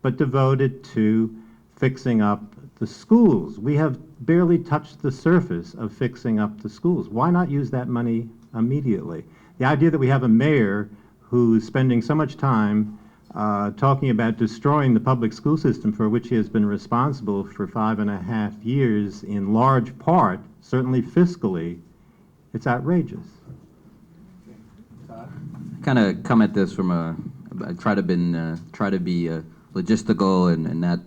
but devote it to fixing up the schools. We have barely touched the surface of fixing up the schools. Why not use that money immediately? The idea that we have a mayor who's spending so much time talking about destroying the public school system, for which he has been responsible for 5.5 years, in large part, certainly fiscally, it's outrageous. Kind of come at this from I try to be logistical and not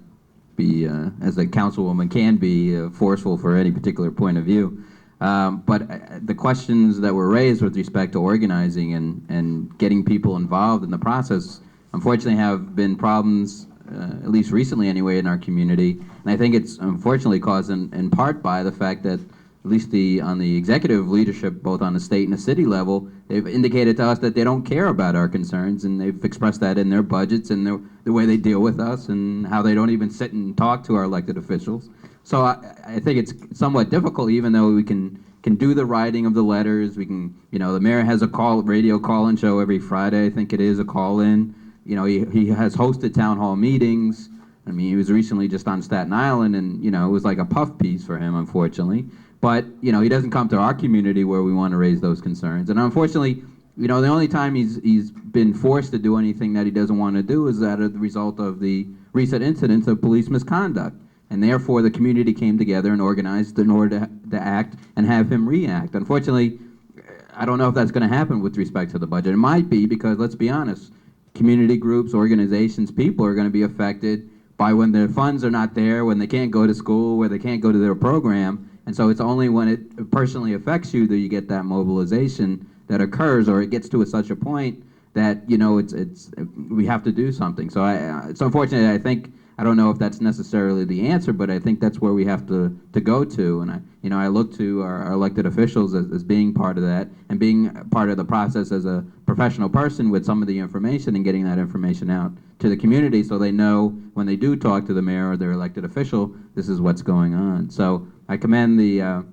be, as a councilwoman can be, forceful for any particular point of view. But the questions that were raised with respect to organizing and getting people involved in the process, unfortunately, have been problems, at least recently anyway, in our community. And I think it's unfortunately caused in part by the fact that, at least on the executive leadership, both on the state and the city level, they've indicated to us that they don't care about our concerns, and they've expressed that in their budgets and the way they deal with us, and how they don't even sit and talk to our elected officials. So I think it's somewhat difficult, even though we can do the writing of the letters. We can, you know, the mayor has a radio call-in show every Friday, I think it is, a call-in. You know, he has hosted town hall meetings. I mean, he was recently just on Staten Island, and, you know, it was like a puff piece for him, unfortunately. But, you know, he doesn't come to our community where we want to raise those concerns. And unfortunately, you know, the only time he's been forced to do anything that he doesn't want to do is as a result of the recent incidents of police misconduct. And therefore, the community came together and organized in order to act and have him react. Unfortunately, I don't know if that's going to happen with respect to the budget. It might be, because, let's be honest, community groups, organizations, people are going to be affected by when their funds are not there, when they can't go to school, where they can't go to their program. And so it's only when it personally affects you that you get that mobilization that occurs, or it gets to such a point that, you know, we have to do something. So it's unfortunate. I don't know if that's necessarily the answer, but I think that's where we have to go to. And I look to our elected officials as being part of that, and being part of the process as a professional person with some of the information, and getting that information out to the community so they know when they do talk to the mayor or their elected official, this is what's going on. So I commend the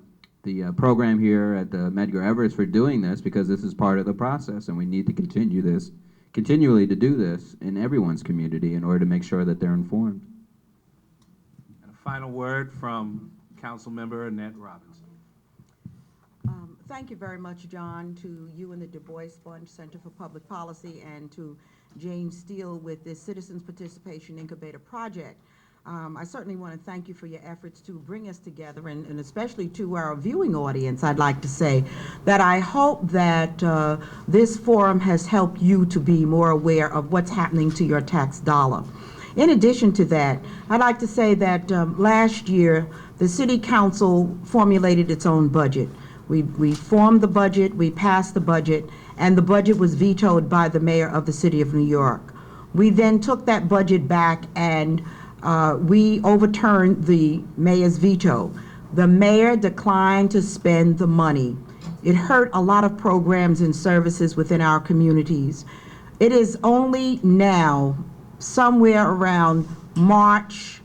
program here at Medgar Evers for doing this, because this is part of the process, and we need to continually to do this in everyone's community in order to make sure that they're informed. And a final word from Councilmember Annette Robinson. Thank you very much, John, to you and the Du Bois Sponge Center for Public Policy, and to James Steele with this Citizens Participation Incubator Project. I certainly want to thank you for your efforts to bring us together, and especially to our viewing audience, I'd like to say that I hope that this forum has helped you to be more aware of what's happening to your tax dollar. In addition to that, I'd like to say that last year, the City Council formulated its own budget. We formed the budget, we passed the budget, and the budget was vetoed by the mayor of the City of New York. We then took that budget back and we overturned the mayor's veto. The mayor declined to spend the money. It hurt a lot of programs and services within our communities. It is only now, somewhere around March,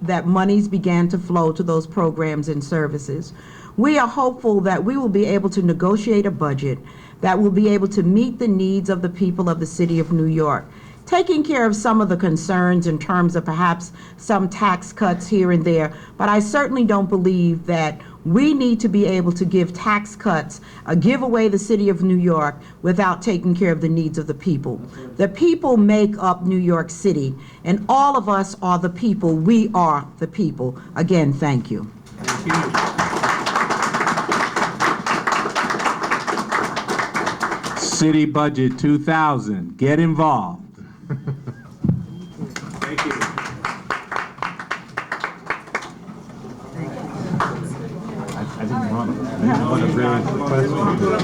that monies began to flow to those programs and services. We are hopeful that we will be able to negotiate a budget that will be able to meet the needs of the people of the City of New York, taking care of some of the concerns in terms of perhaps some tax cuts here and there, but I certainly don't believe that we need to be able to give tax cuts, give away the City of New York without taking care of the needs of the people. The people make up New York City, and all of us are the people. We are the people. Again, thank you. Thank you. City Budget 2000, get involved. Thank you. I didn't want to raise the question.